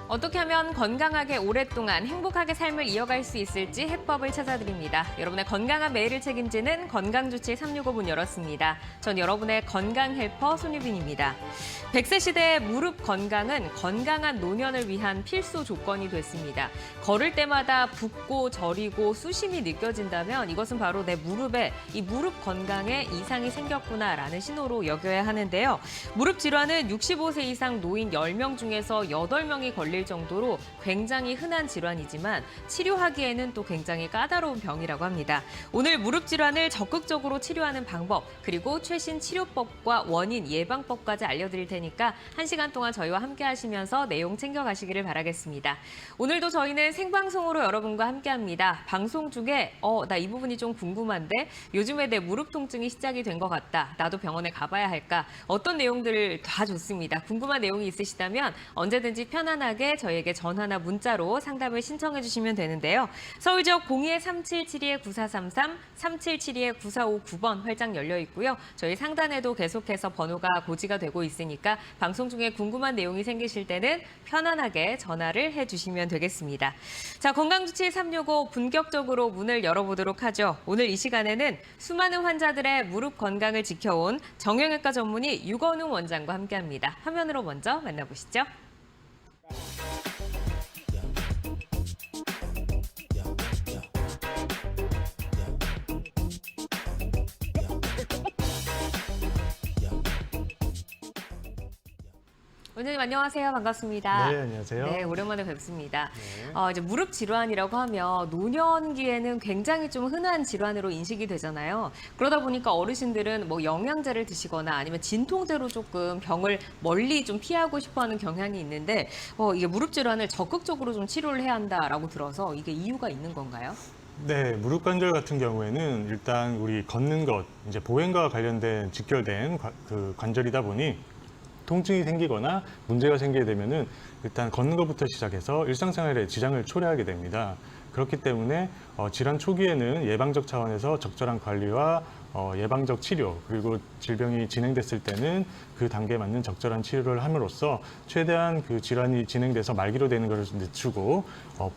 어떻게 하면 건강하게 오랫동안 행복하게 삶을 이어갈 수 있을지 해법을 찾아드립니다. 여러분의 건강한 매일을 책임지는 건강주치 365 문 열었습니다. 전 여러분의 건강 헬퍼 손유빈입니다. 100세 시대의 무릎 건강은 건강한 노년을 위한 필수 조건이 됐습니다. 걸을 때마다 붓고 저리고 수심이 느껴진다면 이것은 바로 내 무릎에 이 무릎 건강에 이상이 생겼구나라는 신호로 여겨야 하는데요. 무릎 질환은 65세 이상 노인 10명 중에서 8명이 걸릴 정도로 굉장히 흔한 질환이지만 치료하기에는 또 굉장히 까다로운 병이라고 합니다. 오늘 무릎 질환을 적극적으로 치료하는 방법, 그리고 최신 치료법과 원인 예방법까지 알려드릴 테니까 1시간 동안 저희와 함께 하시면서 내용 챙겨가시기를 바라겠습니다. 오늘도 저희는 생방송으로 여러분과 함께합니다. 방송 중에 나 이 부분이 좀 궁금한데 요즘에 내 무릎 통증이 시작이 된 것 같다. 나도 병원에 가봐야 할까? 어떤 내용들 다 좋습니다. 궁금한 내용이 있으시다면 언제든지 편안하게 저희에게 전화나 문자로 상담을 신청해 주시면 되는데요. 서울 지역 02-3772-9433, 3772-9459번 활짝 열려 있고요. 저희 상단에도 계속해서 번호가 고지가 되고 있으니까 방송 중에 궁금한 내용이 생기실 때는 편안하게 전화를 해주시면 되겠습니다. 자, 건강주치 365 본격적으로 문을 열어보도록 하죠. 오늘 이 시간에는 수많은 환자들의 무릎 건강을 지켜온 정형외과 전문의 유건웅 원장과 함께합니다. 화면으로 먼저 만나보시죠. 원장님 안녕하세요. 반갑습니다. 네, 안녕하세요. 네, 오랜만에 뵙습니다. 네. 이제 무릎 질환이라고 하면 노년기에는 굉장히 좀 흔한 질환으로 인식이 되잖아요. 그러다 보니까 어르신들은 뭐 영양제를 드시거나 아니면 진통제로 조금 병을 멀리 좀 피하고 싶어하는 경향이 있는데 이게 무릎 질환을 적극적으로 좀 치료를 해야 한다라고 들어서 이게 이유가 있는 건가요? 네, 무릎 관절 같은 경우에는 일단 우리 걷는 것, 이제 보행과 관련된 직결된 그 관절이다 보니 통증이 생기거나 문제가 생기게 되면은 일단 걷는 것부터 시작해서 일상생활에 지장을 초래하게 됩니다. 그렇기 때문에 질환 초기에는 예방적 차원에서 적절한 관리와 예방적 치료, 그리고 질병이 진행됐을 때는 그 단계에 맞는 적절한 치료를 함으로써 최대한 그 질환이 진행돼서 말기로 되는 것을 늦추고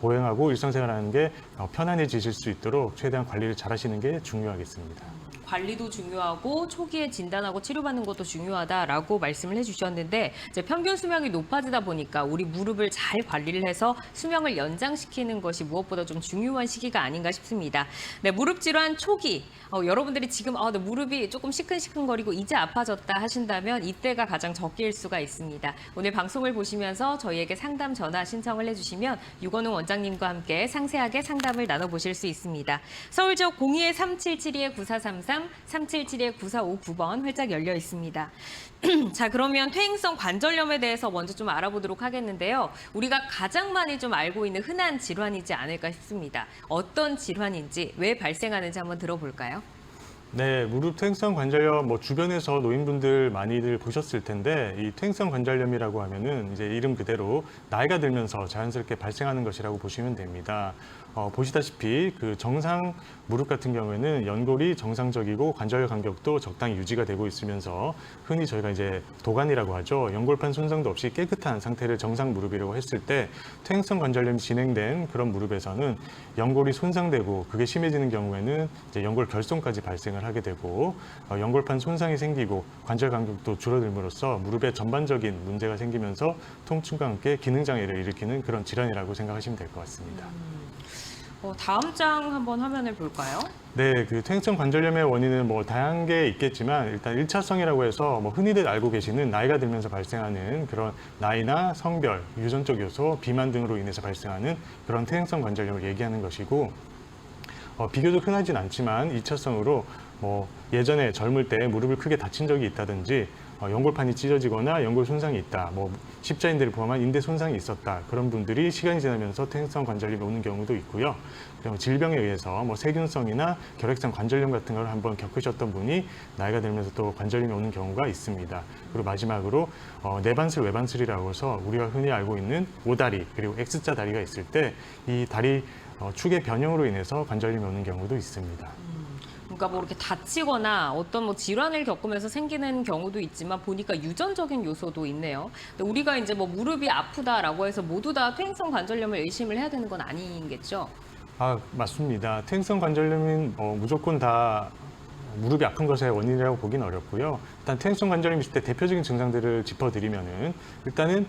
보행하고 일상생활하는 게 편안해지실 수 있도록 최대한 관리를 잘 하시는 게 중요하겠습니다. 관리도 중요하고 초기에 진단하고 치료받는 것도 중요하다라고 말씀을 해주셨는데 이제 평균 수명이 높아지다 보니까 우리 무릎을 잘 관리를 해서 수명을 연장시키는 것이 무엇보다 좀 중요한 시기가 아닌가 싶습니다. 네, 무릎 질환 초기 여러분들이 지금 내 무릎이 조금 시큰시큰거리고 이제 아파졌다 하신다면 이때가 가장 적기일 수가 있습니다. 오늘 방송을 보시면서 저희에게 상담 전화 신청을 해주시면 유건웅 원장님과 함께 상세하게 상담을 나눠보실 수 있습니다. 서울 지역 02-3772-9433, 3772-9459번 활짝 열려 있습니다. 자, 그러면 퇴행성 관절염에 대해서 먼저 좀 알아보도록 하겠는데요. 우리가 가장 많이 좀 알고 있는 흔한 질환이지 않을까 싶습니다. 어떤 질환인지, 왜 발생하는지 한번 들어볼까요? 네, 무릎 퇴행성 관절염 주변에서 노인분들 많이들 보셨을 텐데 이 퇴행성 관절염이라고 하면은 이제 이름 그대로 나이가 들면서 자연스럽게 발생하는 것이라고 보시면 됩니다. 보시다시피 그 정상 무릎 같은 경우에는 연골이 정상적이고 관절 간격도 적당히 유지가 되고 있으면서 흔히 저희가 이제 도관이라고 하죠. 연골판 손상도 없이 깨끗한 상태를 정상 무릎이라고 했을 때 퇴행성 관절염이 진행된 그런 무릎에서는 연골이 손상되고 그게 심해지는 경우에는 이제 연골 결손까지 발생을 하게 되고 연골판 손상이 생기고 관절 간격도 줄어들므로써 무릎에 전반적인 문제가 생기면서 통증과 함께 기능 장애를 일으키는 그런 질환이라고 생각하시면 될 것 같습니다. 다음 장 한번 화면을 볼까요? 네, 그 퇴행성 관절염의 원인은 다양한 게 있겠지만 일단 1차성이라고 해서 흔히들 알고 계시는 나이가 들면서 발생하는 그런 나이나 성별, 유전적 요소, 비만 등으로 인해서 발생하는 그런 퇴행성 관절염을 얘기하는 것이고 비교적 흔하진 않지만 2차성으로 예전에 젊을 때 무릎을 크게 다친 적이 있다든지 연골판이 찢어지거나 연골 손상이 있다, 십자인대를 포함한 인대 손상이 있었다, 그런 분들이 시간이 지나면서 퇴행성 관절염이 오는 경우도 있고요. 그리고 질병에 의해서 세균성이나 결핵성 관절염 같은 걸 한번 겪으셨던 분이 나이가 들면서 또 관절염이 오는 경우가 있습니다. 그리고 마지막으로 내반슬, 외반슬이라고 해서 우리가 흔히 알고 있는 오다리 그리고 X자 다리가 있을 때 이 다리 축의 변형으로 인해서 관절염이 오는 경우도 있습니다. 그러니까 뭐 이렇게 다치거나 어떤 뭐 질환을 겪으면서 생기는 경우도 있지만 보니까 유전적인 요소도 있네요. 근데 우리가 이제 뭐 무릎이 아프다라고 해서 모두 다 퇴행성 관절염을 의심을 해야 되는 건 아니겠죠? 아, 맞습니다. 퇴행성 관절염은 무조건 다 무릎이 아픈 것의 원인이라고 보기는 어렵고요. 일단 퇴행성 관절염 있을 때 대표적인 증상들을 짚어드리면은 일단은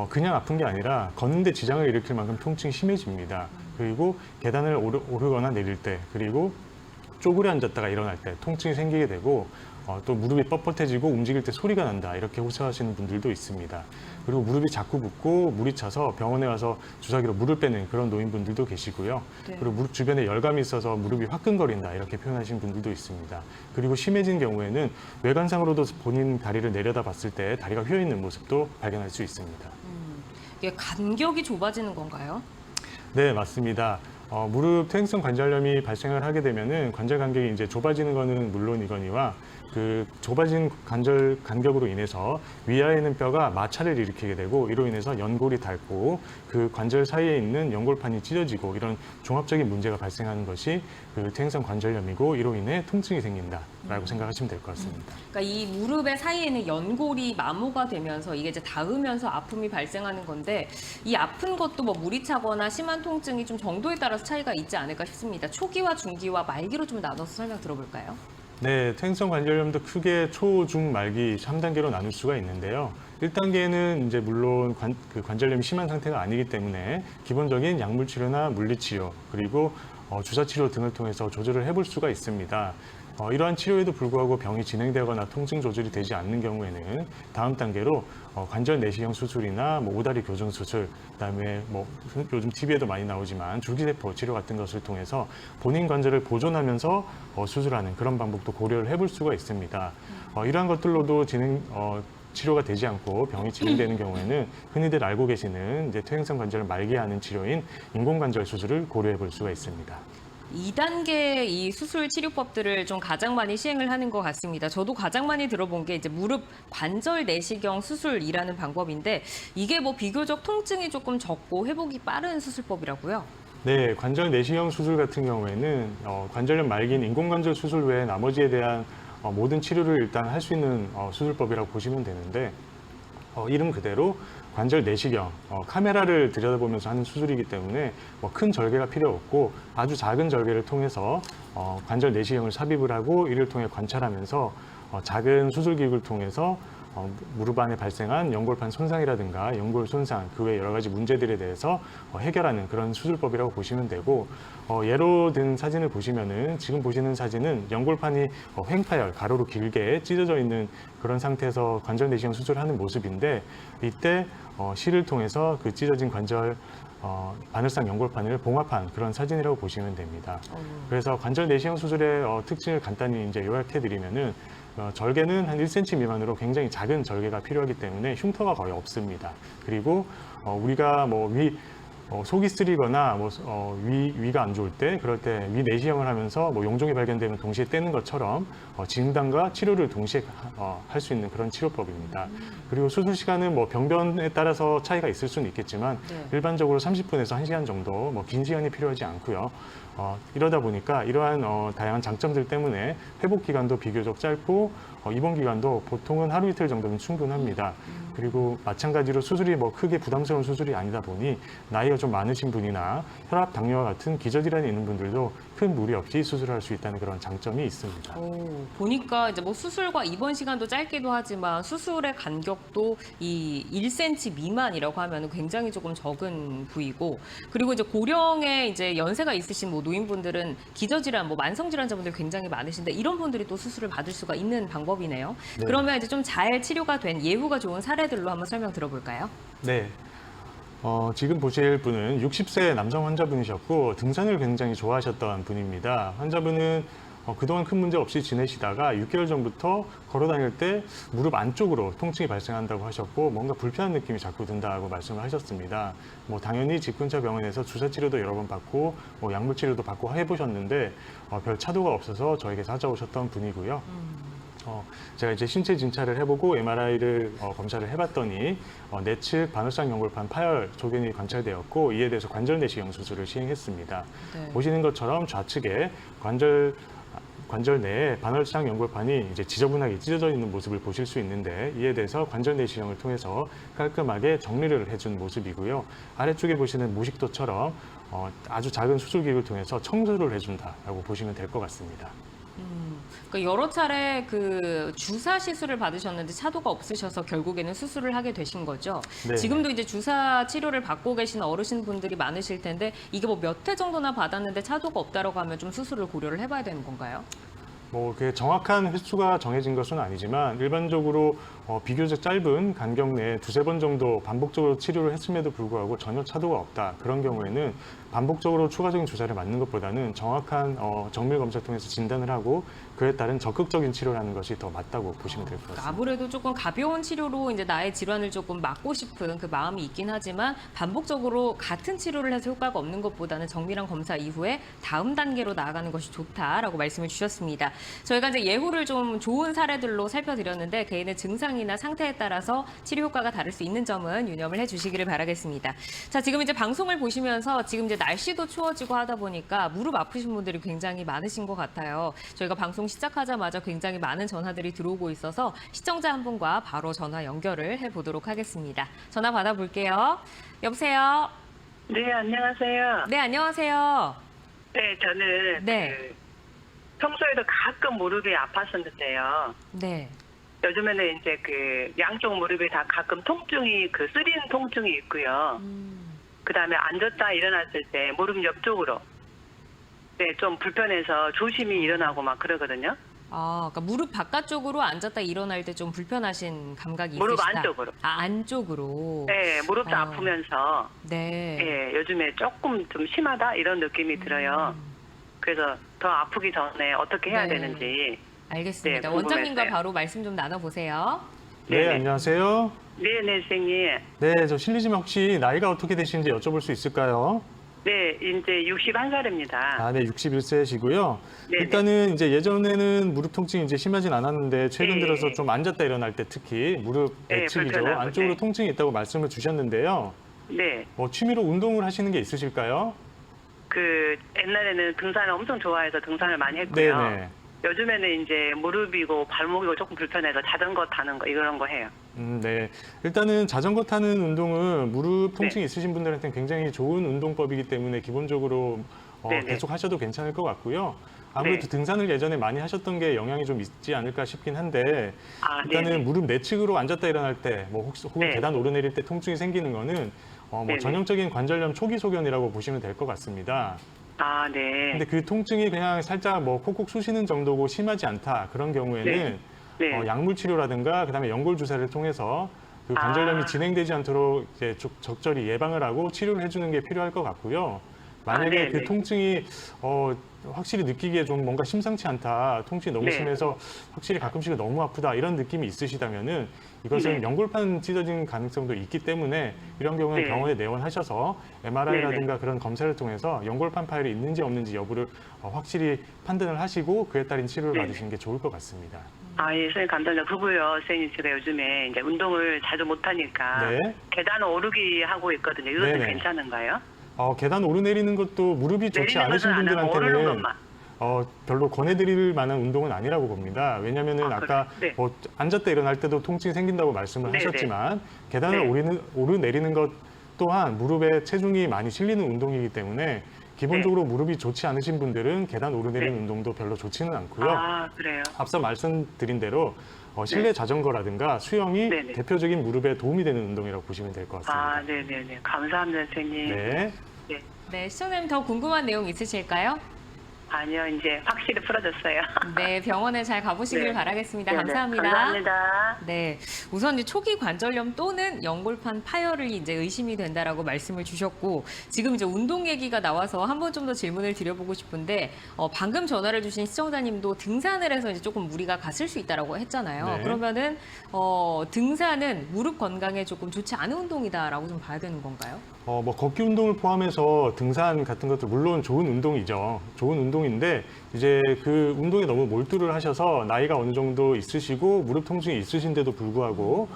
그냥 아픈 게 아니라 걷는데 지장을 일으킬 만큼 통증이 심해집니다. 그리고 계단을 오르거나 내릴 때, 그리고 쪼그려 앉았다가 일어날 때 통증이 생기게 되고 또 무릎이 뻣뻣해지고 움직일 때 소리가 난다 이렇게 호소하시는 분들도 있습니다. 그리고 무릎이 자꾸 붓고 물이 차서 병원에 와서 주사기로 물을 빼는 그런 노인분들도 계시고요. 네. 그리고 무릎 주변에 열감이 있어서 무릎이 화끈거린다 이렇게 표현하시는 분들도 있습니다. 그리고 심해진 경우에는 외관상으로도 본인 다리를 내려다 봤을 때 다리가 휘어 있는 모습도 발견할 수 있습니다. 이게 간격이 좁아지는 건가요? 네, 맞습니다. 무릎 퇴행성 관절염이 발생을 하게 되면은 관절 간격이 이제 좁아지는 거는 물론이거니와 그 좁아진 관절 간격으로 인해서 위아래 있는 뼈가 마찰을 일으키게 되고 이로 인해서 연골이 닳고 그 관절 사이에 있는 연골판이 찢어지고 이런 종합적인 문제가 발생하는 것이 그 퇴행성 관절염이고 이로 인해 통증이 생긴다라고 생각하시면 될 것 같습니다. 그러니까 이 무릎의 사이에는 연골이 마모가 되면서 이게 이제 닿으면서 아픔이 발생하는 건데 이 아픈 것도 뭐 물이 차거나 심한 통증이 좀 정도에 따라서 차이가 있지 않을까 싶습니다. 초기와 중기와 말기로 좀 나눠서 설명 들어볼까요? 네, 퇴행성 관절염도 크게 초, 중, 말기 3단계로 나눌 수가 있는데요. 1단계는 이제 물론 관절염이 심한 상태가 아니기 때문에 기본적인 약물 치료나 물리 치료 그리고 주사 치료 등을 통해서 조절을 해볼 수가 있습니다. 이러한 치료에도 불구하고 병이 진행되거나 통증 조절이 되지 않는 경우에는 다음 단계로 관절 내시경 수술이나 뭐 오다리 교정 수술, 그다음에 뭐 요즘 TV에도 많이 나오지만 줄기세포 치료 같은 것을 통해서 본인 관절을 보존하면서 수술하는 그런 방법도 고려를 해볼 수가 있습니다. 이러한 것들로도 치료가 되지 않고 병이 진행되는 경우에는 흔히들 알고 계시는 이제 퇴행성 관절을 말기하는 치료인 인공관절 수술을 고려해 볼 수가 있습니다. 2단계 이 수술 치료법들을 좀 가장 많이 시행을 하는 것 같습니다. 저도 가장 많이 들어본 게 이제 무릎 관절 내시경 수술이라는 방법인데 이게 뭐 비교적 통증이 조금 적고 회복이 빠른 수술법이라고요? 네, 관절 내시경 수술 같은 경우에는 관절염 말기인 인공관절 수술 외에 나머지에 대한 모든 치료를 일단 할 수 있는 수술법이라고 보시면 되는데 이름 그대로 관절 내시경, 카메라를 들여다보면서 하는 수술이기 때문에 뭐 큰 절개가 필요 없고 아주 작은 절개를 통해서 관절 내시경을 삽입을 하고 이를 통해 관찰하면서 작은 수술기구를 통해서 무릎 안에 발생한 연골판 손상이라든가 연골 손상, 그 외 여러 가지 문제들에 대해서 해결하는 그런 수술법이라고 보시면 되고 예로 든 사진을 보시면은 지금 보시는 사진은 연골판이 횡파열, 가로로 길게 찢어져 있는 그런 상태에서 관절 내시경 수술을 하는 모습인데 이때 실을 통해서 그 찢어진 관절 바늘상 연골판을 봉합한 그런 사진이라고 보시면 됩니다. 그래서 관절 내시경 수술의 특징을 간단히 이제 요약해 드리면은 절개는 한 1cm 미만으로 굉장히 작은 절개가 필요하기 때문에 흉터가 거의 없습니다. 그리고 우리가 뭐 속이 쓰리거나 위가 안 좋을 때 그럴 때 위 내시경을 하면서 뭐 용종이 발견되면 동시에 떼는 것처럼 진단과 치료를 동시에 할 수 있는 그런 치료법입니다. 그리고 수술 시간은 뭐 병변에 따라서 차이가 있을 수는 있겠지만 네. 일반적으로 30분에서 1시간 정도 뭐 긴 시간이 필요하지 않고요. 이러다 보니까 이러한 다양한 장점들 때문에 회복 기간도 비교적 짧고 입원 기간도 보통은 하루 이틀 정도면 충분합니다. 그리고 마찬가지로 수술이 뭐 크게 부담스러운 수술이 아니다 보니 나이가 좀 많으신 분이나 혈압, 당뇨와 같은 기저질환이 있는 분들도 큰 무리 없이 수술할 수 있다는 그런 장점이 있습니다. 보니까 이제 뭐 수술과 입원 시간도 짧기도 하지만 수술의 간격도 이 1cm 미만이라고 하면 굉장히 조금 적은 부위고 그리고 이제 고령의 이제 연세가 있으신 뭐 노인분들은 기저질환, 뭐 만성질환자분들 굉장히 많으신데 이런 분들이 또 수술을 받을 수가 있는 방법이네요. 네. 그러면 이제 좀 잘 치료가 된 예후가 좋은 사례들로 한번 설명 들어볼까요? 네. 지금 보실 분은 60세 남성 환자분이셨고 등산을 굉장히 좋아하셨던 분입니다. 환자분은 그동안 큰 문제 없이 지내시다가 6개월 전부터 걸어 다닐 때 무릎 안쪽으로 통증이 발생한다고 하셨고 뭔가 불편한 느낌이 자꾸 든다고 말씀을 하셨습니다. 뭐 당연히 집 근처 병원에서 주사 치료도 여러 번 받고 뭐 약물 치료도 받고 해보셨는데 별 차도가 없어서 저에게 찾아오셨던 분이고요. 제가 이제 신체 진찰을 해보고 MRI를 검사를 해봤더니 내측 바늘상 연골판 파열 소견이 관찰되었고 이에 대해서 관절 내시경 수술을 시행했습니다. 네. 보시는 것처럼 좌측에 관절 관절 내에 반월상 연골판이 이제 지저분하게 찢어져 있는 모습을 보실 수 있는데 이에 대해서 관절 내시경을 통해서 깔끔하게 정리를 해준 모습이고요. 아래쪽에 보시는 모식도처럼 아주 작은 수술기를 통해서 청소를 해준다라고 보시면 될 것 같습니다. 그러니까 여러 차례 그 주사 시술을 받으셨는데 차도가 없으셔서 결국에는 수술을 하게 되신 거죠. 네. 지금도 이제 주사 치료를 받고 계신 어르신분들이 많으실 텐데 이게 뭐 몇 회 정도나 받았는데 차도가 없다라고 하면 좀 수술을 고려를 해봐야 되는 건가요? 뭐 그 정확한 횟수가 정해진 것은 아니지만 일반적으로 비교적 짧은 간격 내에 두세 번 정도 반복적으로 치료를 했음에도 불구하고 전혀 차도가 없다. 그런 경우에는 반복적으로 추가적인 주사를 맞는 것보다는 정확한 정밀 검사를 통해서 진단을 하고 그에 따른 적극적인 치료를 하는 것이 더 맞다고 보시면 될 것 그러니까 같습니다. 아무래도 조금 가벼운 치료로 이제 나의 질환을 조금 막고 싶은 그 마음이 있긴 하지만 반복적으로 같은 치료를 해서 효과가 없는 것보다는 정밀한 검사 이후에 다음 단계로 나아가는 것이 좋다라고 말씀을 주셨습니다. 저희가 이제 예후를 좀 좋은 사례들로 살펴드렸는데 개인의 증상이나 상태에 따라서 치료 효과가 다를 수 있는 점은 유념을 해주시기를 바라겠습니다. 자, 지금 이제 방송을 보시면서 지금 이제 날씨도 추워지고 하다 보니까 무릎 아프신 분들이 굉장히 많으신 것 같아요. 저희가 방송 시작하자마자 굉장히 많은 전화들이 들어오고 있어서 시청자 한 분과 바로 전화 연결을 해보도록 하겠습니다. 전화 받아볼게요. 여보세요? 네, 안녕하세요. 네, 안녕하세요. 네, 저는 네. 평소에도 가끔 무릎이 아팠었는데요. 네. 요즘에는 이제 양쪽 무릎이 다 가끔 통증이 쓰리는 통증이 있고요. 그다음에 앉았다 일어났을 때 무릎 옆쪽으로 좀 불편해서 조심히 일어나고 막 그러거든요. 아, 그러니까 무릎 바깥쪽으로 앉았다 일어날 때 좀 불편하신 감각이 있으시다. 무릎 안쪽으로. 아, 안쪽으로. 네, 무릎도 아프면서 네. 요즘에 조금 좀 심하다 이런 느낌이 들어요. 그래서 더 아프기 전에 어떻게 해야 네. 되는지. 알겠습니다. 네, 원장님과 궁금했어요. 바로 말씀 좀 나눠보세요. 네, 네네. 안녕하세요. 네, 선생님. 네, 저 실례지만 혹시 나이가 어떻게 되시는지 여쭤볼 수 있을까요? 네, 이제 61살입니다. 아, 네, 61세시고요. 네네. 일단은 이제 예전에는 무릎 통증이 이제 심하진 않았는데 최근 네. 들어서 좀 앉았다 일어날 때 특히 무릎 네, 내측이죠. 불편하고, 안쪽으로 네. 통증이 있다고 말씀을 주셨는데요. 네. 취미로 운동을 하시는 게 있으실까요? 옛날에는 등산을 엄청 좋아해서 등산을 많이 했고요. 네네. 요즘에는 이제 무릎이고 발목이고 조금 불편해서 자전거 타는 거 이런 거 해요. 네. 일단은 자전거 타는 운동은 무릎 통증이 네. 있으신 분들한테는 굉장히 좋은 운동법이기 때문에 기본적으로 네네. 계속 하셔도 괜찮을 것 같고요. 아무래도 네. 등산을 예전에 많이 하셨던 게 영향이 좀 있지 않을까 싶긴 한데 아, 일단은 네네. 무릎 내측으로 앉았다 일어날 때, 혹은 네. 계단 오르내릴 때 통증이 생기는 거는 네네. 전형적인 관절염 초기 소견이라고 보시면 될 것 같습니다. 아, 네. 근데 그 통증이 그냥 살짝 콕콕 쑤시는 정도고 심하지 않다 그런 경우에는 네. 약물 치료라든가 그다음에 연골 주사를 통해서 그 관절염이 아. 진행되지 않도록 이제 적절히 예방을 하고 치료를 해주는 게 필요할 것 같고요. 만약에 네네. 그 통증이 확실히 느끼기에 좀 뭔가 심상치 않다, 통증이 너무 네. 심해서 확실히 가끔씩은 너무 아프다 이런 느낌이 있으시다면은 이것은 네. 연골판 찢어진 가능성도 있기 때문에 이런 경우는 네. 병원에 내원하셔서 MRI라든가 그런 검사를 통해서 연골판 파열이 있는지 없는지 여부를 확실히 판단을 하시고 그에 따른 치료를 네. 받으시는 게 좋을 것 같습니다. 아, 예, 선생님 감사합니다. 그거요. 선생님 제가 요즘에 이제 운동을 자주 못 하니까 네. 계단 오르기 하고 있거든요. 이것은 네네. 괜찮은가요? 계단 오르내리는 것도 무릎이 좋지 내리는 않으신 것은 안 하고 오르는 분들한테는 것만. 별로 권해드릴 만한 운동은 아니라고 봅니다. 왜냐하면은 아, 아까 그래요? 네. 앉았다 일어날 때도 통증이 생긴다고 말씀을 네네. 하셨지만 계단을 네. 오르내리는 것 또한 무릎에 체중이 많이 실리는 운동이기 때문에 기본적으로 무릎이 좋지 않으신 분들은 계단 오르내리는 네. 운동도 별로 좋지는 않고요. 아, 그래요. 앞서 말씀드린 대로 실내 자전거라든가 수영이 네네. 대표적인 무릎에 도움이 되는 운동이라고 보시면 될 것 같습니다. 아, 네네네. 감사합니다, 선생님. 네. 네. 네, 시청자님 더 궁금한 내용 있으실까요? 아니요, 이제 확실히 풀어졌어요. 네, 병원에 잘 가보시길 네. 바라겠습니다. 네네. 감사합니다. 감사합니다. 네, 우선 이제 초기 관절염 또는 연골판 파열이 이제 의심이 된다라고 말씀을 주셨고 지금 이제 운동 얘기가 나와서 한 번 좀 더 질문을 드려보고 싶은데 방금 전화를 주신 시청자님도 등산을 해서 이제 조금 무리가 갔을 수 있다라고 했잖아요. 네. 그러면은 등산은 무릎 건강에 조금 좋지 않은 운동이다라고 좀 봐야 되는 건가요? 걷기 운동을 포함해서 등산 같은 것도 물론 좋은 운동이죠. 좋은 운동인데 이제 그 운동에 너무 몰두를 하셔서 나이가 어느 정도 있으시고 무릎 통증이 있으신데도 불구하고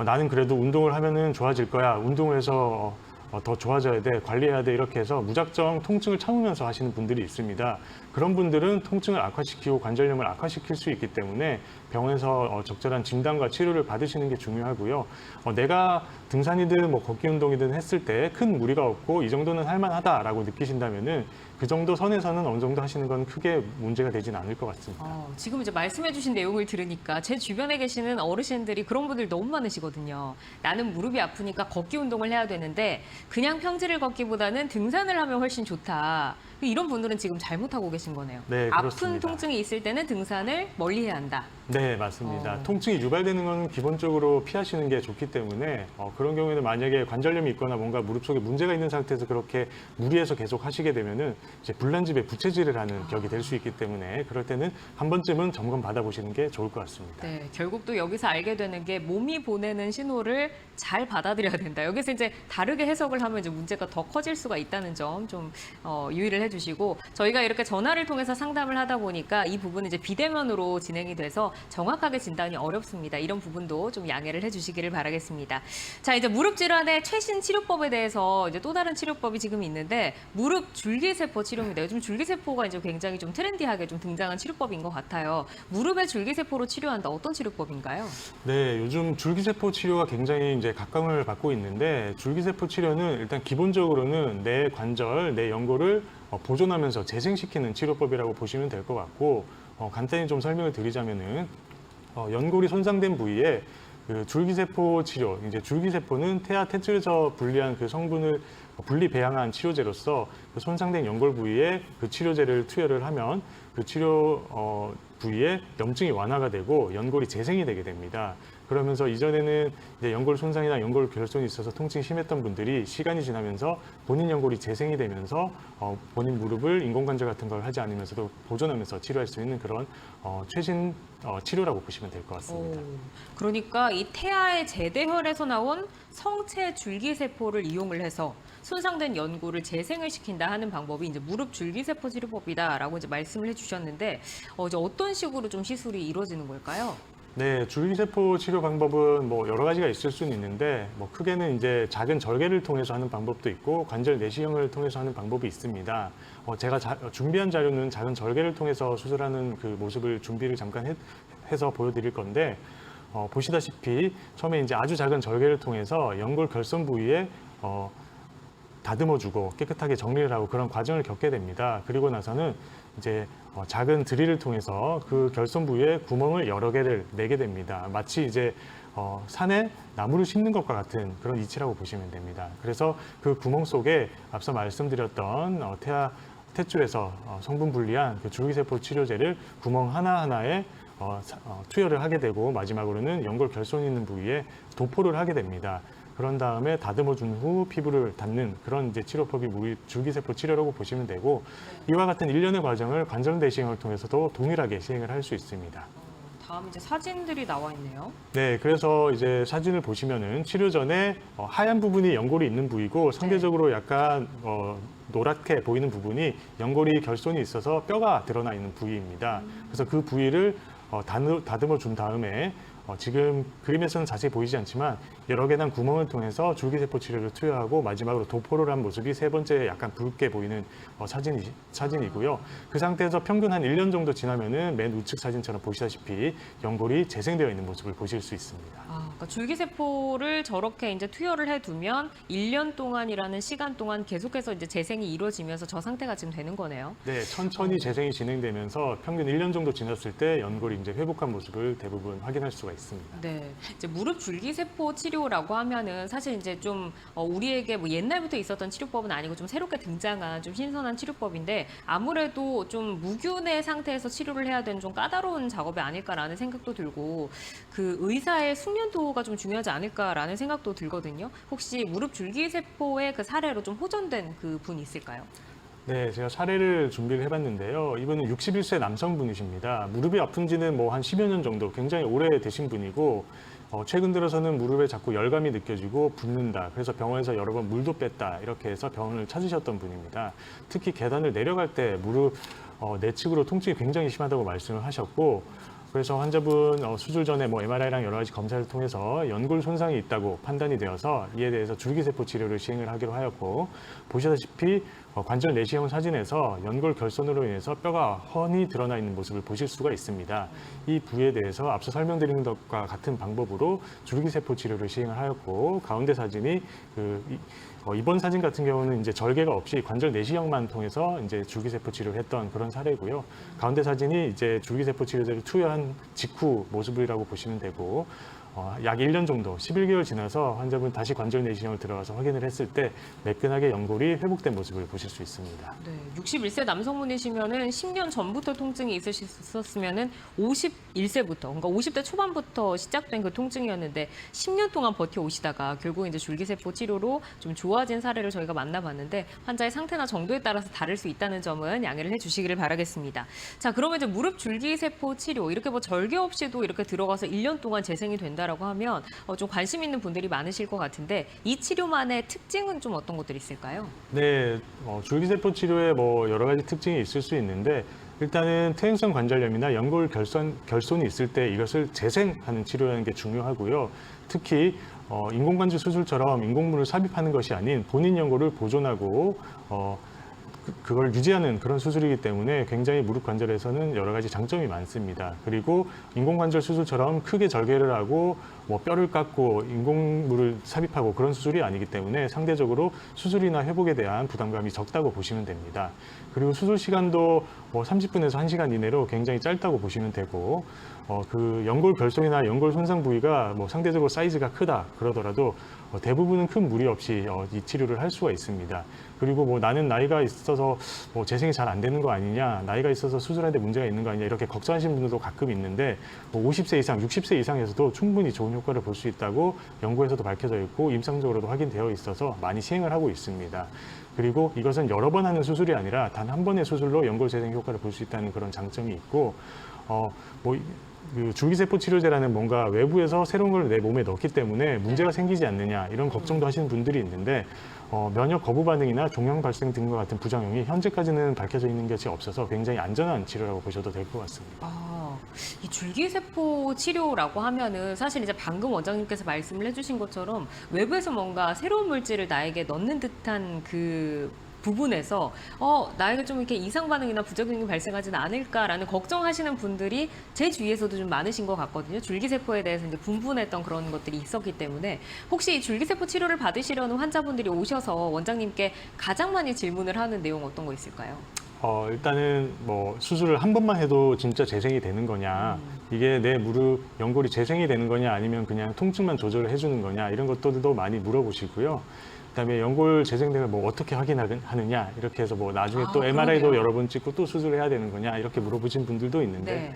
나는 그래도 운동을 하면은 좋아질 거야. 운동을 해서 더 좋아져야 돼, 관리해야 돼 이렇게 해서 무작정 통증을 참으면서 하시는 분들이 있습니다. 그런 분들은 통증을 악화시키고 관절염을 악화시킬 수 있기 때문에 병원에서 적절한 진단과 치료를 받으시는 게 중요하고요. 내가 등산이든 뭐 걷기 운동이든 했을 때 큰 무리가 없고 이 정도는 할만하다라고 느끼신다면은 그 정도 선에서는 어느 정도 하시는 건 크게 문제가 되진 않을 것 같습니다. 지금 이제 말씀해주신 내용을 들으니까 제 주변에 계시는 어르신들이 그런 분들 너무 많으시거든요. 나는 무릎이 아프니까 걷기 운동을 해야 되는데 그냥 평지를 걷기보다는 등산을 하면 훨씬 좋다. 이런 분들은 지금 잘못하고 계신 거네요. 네, 아픈 그렇습니다. 통증이 있을 때는 등산을 멀리해야 한다. 네, 맞습니다. 통증이 유발되는 건 기본적으로 피하시는 게 좋기 때문에 그런 경우에는 만약에 관절염이 있거나 뭔가 무릎 속에 문제가 있는 상태에서 그렇게 무리해서 계속 하시게 되면은 이제 불난집에 부채질을 하는 격이 될 수 있기 때문에 그럴 때는 한 번쯤은 점검 받아보시는 게 좋을 것 같습니다. 네, 결국 또 여기서 알게 되는 게 몸이 보내는 신호를 잘 받아들여야 된다. 여기서 이제 다르게 해석을 하면 이제 문제가 더 커질 수가 있다는 점 좀 유의를 해주시고 저희가 이렇게 전화를 통해서 상담을 하다 보니까 이 부분은 이제 비대면으로 진행이 돼서 정확하게 진단이 어렵습니다. 이런 부분도 좀 양해를 해주시기를 바라겠습니다. 자, 이제 무릎 질환의 최신 치료법에 대해서 이제 또 다른 치료법이 지금 있는데 무릎 줄기세포 치료입니다. 요즘 줄기세포가 이제 굉장히 좀 트렌디하게 좀 등장한 치료법인 것 같아요. 무릎의 줄기세포로 치료한다. 어떤 치료법인가요? 네, 요즘 줄기세포 치료가 굉장히 이제 각광을 받고 있는데 줄기세포 치료는 일단 기본적으로는 내 관절, 내 연골을 보존하면서 재생시키는 치료법이라고 보시면 될 것 같고 간단히 좀 설명을 드리자면은 연골이 손상된 부위에 그 줄기세포 치료, 이제 줄기세포는 태아 탯줄에서 분리한 그 성분을 분리 배양한 치료제로서 그 손상된 연골 부위에 그 치료제를 투여를 하면 그 치료 부위에 염증이 완화가 되고 연골이 재생이 되게 됩니다. 그러면서 이전에는 이제 연골 손상이나 연골 결손이 있어서 통증이 심했던 분들이 시간이 지나면서 본인 연골이 재생이 되면서 본인 무릎을 인공관절 같은 걸 하지 않으면서도 보존하면서 치료할 수 있는 그런 최신 치료라고 보시면 될 것 같습니다. 그러니까 이 태아의 제대혈에서 나온 성체 줄기세포를 이용을 해서 손상된 연골을 재생을 시킨다 하는 방법이 이제 무릎 줄기세포 치료법이다라고 이제 말씀을 해주셨는데 이제 어떤 식으로 좀 시술이 이루어지는 걸까요? 네, 줄기세포 치료 방법은 뭐 여러 가지가 있을 수는 있는데 뭐 크게는 이제 작은 절개를 통해서 하는 방법도 있고 관절 내시경을 통해서 하는 방법이 있습니다. 제가 준비한 자료는 작은 절개를 통해서 수술하는 그 모습을 준비를 잠깐 해서 보여드릴 건데 보시다시피 처음에 이제 아주 작은 절개를 통해서 연골 결손 부위에 다듬어주고 깨끗하게 정리를 하고 그런 과정을 겪게 됩니다. 그리고 나서는 이제 작은 드릴을 통해서 그 결손 부위에 구멍을 여러 개를 내게 됩니다. 마치 이제 산에 나무를 심는 것과 같은 그런 이치라고 보시면 됩니다. 그래서 그 구멍 속에 앞서 말씀드렸던 태아 탯줄에서 성분 분리한 그 줄기세포 치료제를 구멍 하나하나에 투여를 하게 되고 마지막으로는 연골 결손이 있는 부위에 도포를 하게 됩니다. 그런 다음에 다듬어준 후 피부를 닫는 그런 이제 치료법이 줄기세포 치료라고 보시면 되고 이와 같은 일련의 과정을 관절 내시경을 통해서도 동일하게 시행을 할 수 있습니다. 다음 이제 사진들이 나와 있네요. 네, 그래서 이제 사진을 보시면은 치료 전에 하얀 부분이 연골이 있는 부위고 상대적으로 약간 노랗게 보이는 부분이 연골이 결손이 있어서 뼈가 드러나 있는 부위입니다. 그래서 그 부위를 다듬어 준 다음에 지금 그림에서는 자세히 보이지 않지만 여러 개난 구멍을 통해서 줄기세포 치료를 투여하고 마지막으로 도포를 한 모습이 세 번째 약간 붉게 보이는 사진이고요. 그 상태에서 평균 한 1년 정도 지나면은 맨 우측 사진처럼 보시다시피 연골이 재생되어 있는 모습을 보실 수 있습니다. 그러니까 줄기세포를 저렇게 이제 투여를 해두면 1년 동안이라는 시간 동안 계속해서 이제 재생이 이루어지면서 저 상태가 지금 되는 거네요. 네, 천천히 재생이 진행되면서 평균 1년 정도 지났을 때 연골이 이제 회복한 모습을 대부분 확인할 수가 있습니다. 네, 이제 무릎 줄기세포 치료라고 하면은 사실 이제 좀 우리에게 뭐 옛날부터 있었던 치료법은 아니고 좀 새롭게 등장한 좀 신선한 치료법인데 아무래도 좀 무균의 상태에서 치료를 해야 되는 좀 까다로운 작업이 아닐까라는 생각도 들고 그 의사의 숙련도가 좀 중요하지 않을까라는 생각도 들거든요. 혹시 무릎 줄기세포의 그 사례로 좀 호전된 그 분이 있을까요? 네, 제가 사례를 준비를 해봤는데요. 이분은 61세 남성분이십니다. 무릎이 아픈 지는 뭐 한 10여 년 정도 굉장히 오래 되신 분이고 최근 들어서는 무릎에 자꾸 열감이 느껴지고 붓는다. 그래서 병원에서 여러 번 물도 뺐다. 이렇게 해서 병원을 찾으셨던 분입니다. 특히 계단을 내려갈 때 무릎 내측으로 통증이 굉장히 심하다고 말씀을 하셨고 그래서 환자분 수술 전에 뭐 MRI랑 여러 가지 검사를 통해서 연골 손상이 있다고 판단이 되어서 이에 대해서 줄기세포 치료를 시행을 하기로 하였고, 보시다시피 관절 내시경 사진에서 연골 결손으로 인해서 뼈가 훤히 드러나 있는 모습을 보실 수가 있습니다. 이 부위에 대해서 앞서 설명드린 것과 같은 방법으로 줄기세포 치료를 시행을 하였고, 가운데 사진이 이번 사진 같은 경우는 이제 절개가 없이 관절 내시경만 통해서 이제 줄기세포 치료를 했던 그런 사례고요. 가운데 사진이 이제 줄기세포 치료제를 투여한 직후 모습이라고 보시면 되고, 약 1년 정도, 11개월 지나서 환자분 다시 관절 내시경을 들어가서 확인을 했을 때 매끈하게 연골이 회복된 모습을 보실 수 있습니다. 네, 61세 남성분이시면은 10년 전부터 통증이 있으셨으면은 51세부터, 그러니까 50대 초반부터 시작된 그 통증이었는데 10년 동안 버텨오시다가 결국 이제 줄기세포 치료로 좀 좋아진 사례를 저희가 만나봤는데, 환자의 상태나 정도에 따라서 다를 수 있다는 점은 양해를 해주시기를 바라겠습니다. 자, 그러면 이제 무릎 줄기세포 치료 이렇게 뭐 절개 없이도 이렇게 들어가서 1년 동안 재생이 된다라고 하면 좀 관심 있는 분들이 많으실 것 같은데, 이 치료만의 특징은 좀 어떤 것들이 있을까요? 네, 줄기세포 치료에 뭐 여러 가지 특징이 있을 수 있는데, 일단은 퇴행성 관절염이나 연골 결손이 있을 때 이것을 재생하는 치료라는 게 중요하고요. 특히 인공관절 수술처럼 인공물을 삽입하는 것이 아닌 본인 연골을 보존하고 그걸 유지하는 그런 수술이기 때문에 굉장히 무릎 관절에서는 여러 가지 장점이 많습니다. 그리고 인공관절 수술처럼 크게 절개를 하고 뭐 뼈를 깎고 인공물을 삽입하고 그런 수술이 아니기 때문에 상대적으로 수술이나 회복에 대한 부담감이 적다고 보시면 됩니다. 그리고 수술 시간도 뭐 30분에서 1시간 이내로 굉장히 짧다고 보시면 되고, 그 연골 결손이나 연골 손상 부위가 뭐 상대적으로 사이즈가 크다 그러더라도 대부분은 큰 무리 없이 이 치료를 할 수가 있습니다. 그리고 뭐 나는 나이가 있어서 뭐 재생이 잘 안 되는 거 아니냐, 나이가 있어서 수술하는데 문제가 있는 거 아니냐, 이렇게 걱정하시는 분들도 가끔 있는데, 뭐 50세 이상, 60세 이상에서도 충분히 좋은 효과를 볼 수 있다고 연구에서도 밝혀져 있고 임상적으로도 확인되어 있어서 많이 시행을 하고 있습니다. 그리고 이것은 여러 번 하는 수술이 아니라 단 한 번의 수술로 연골 재생 효과를 볼 수 있다는 그런 장점이 있고, 그 줄기세포 치료제라는 뭔가 외부에서 새로운 걸 내 몸에 넣기 때문에 문제가 생기지 않느냐 이런 걱정도 하시는 분들이 있는데, 면역 거부 반응이나 종양 발생 등과 같은 부작용이 현재까지는 밝혀져 있는 것이 없어서 굉장히 안전한 치료라고 보셔도 될 것 같습니다. 이 줄기세포 치료라고 하면은 사실 이제 방금 원장님께서 말씀을 해주신 것처럼 외부에서 뭔가 새로운 물질을 나에게 넣는 듯한 그 부분에서 나에게 좀 이렇게 이상 반응이나 부작용이 발생하지는 않을까라는 걱정하시는 분들이 제 주위에서도 좀 많으신 것 같거든요. 줄기세포에 대해서 이제 분분했던 그런 것들이 있었기 때문에, 혹시 이 줄기세포 치료를 받으시려는 환자분들이 오셔서 원장님께 가장 많이 질문을 하는 내용 어떤 거 있을까요? 일단은 뭐 수술을 한 번만 해도 진짜 재생이 되는 거냐, 이게 내 무릎 연골이 재생이 되는 거냐, 아니면 그냥 통증만 조절을 해주는 거냐, 이런 것들도 많이 물어보시고요. 그다음에 연골 재생되면 뭐 어떻게 확인하느냐, 이렇게 해서 뭐 나중에 또 MRI도 여러 번 찍고 또 수술을 해야 되는 거냐, 이렇게 물어보신 분들도 있는데,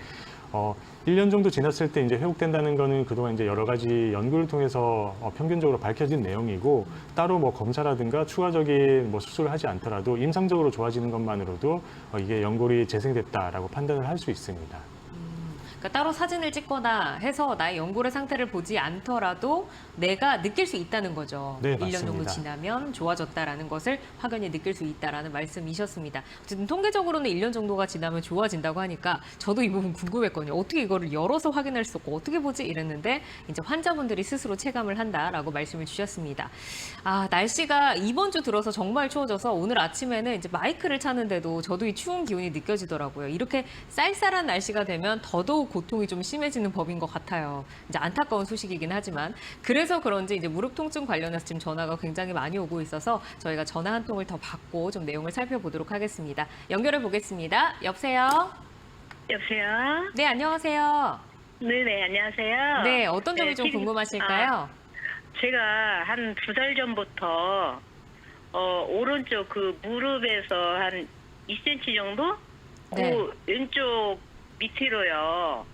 1년 정도 지났을 때 이제 회복된다는 거는 그동안 이제 여러 가지 연구를 통해서 평균적으로 밝혀진 내용이고, 따로 뭐 검사라든가 추가적인 뭐 수술을 하지 않더라도 임상적으로 좋아지는 것만으로도 이게 연골이 재생됐다라고 판단을 할 수 있습니다. 그러니까 따로 사진을 찍거나 해서 나의 연골의 상태를 보지 않더라도 내가 느낄 수 있다는 거죠. 네, 1년 정도 맞습니다. 지나면 좋아졌다라는 것을 확연히 느낄 수 있다라는 말씀이셨습니다. 어쨌든 통계적으로는 1년 정도가 지나면 좋아진다고 하니까 저도 이 부분 궁금했거든요. 어떻게 이거를 열어서 확인할 수 없고 어떻게 보지? 이랬는데 이제 환자분들이 스스로 체감을 한다라고 말씀을 주셨습니다. 날씨가 이번 주 들어서 정말 추워져서 오늘 아침에는 이제 마이크를 차는데도 저도 이 추운 기운이 느껴지더라고요. 이렇게 쌀쌀한 날씨가 되면 더더욱 고통이 좀 심해지는 법인 것 같아요. 이제 안타까운 소식이긴 하지만, 그래서 그런지 이제 무릎 통증 관련해서 지금 전화가 굉장히 많이 오고 있어서 저희가 전화 한 통을 더 받고 좀 내용을 살펴보도록 하겠습니다. 연결해 보겠습니다. 여보세요? 여보세요? 네, 안녕하세요. 네네, 안녕하세요. 네, 어떤 점이 좀 지금, 궁금하실까요? 제가 한 2달 전부터 오른쪽 그 무릎에서 한 2cm 정도? 네. 그 왼쪽 밑으로요.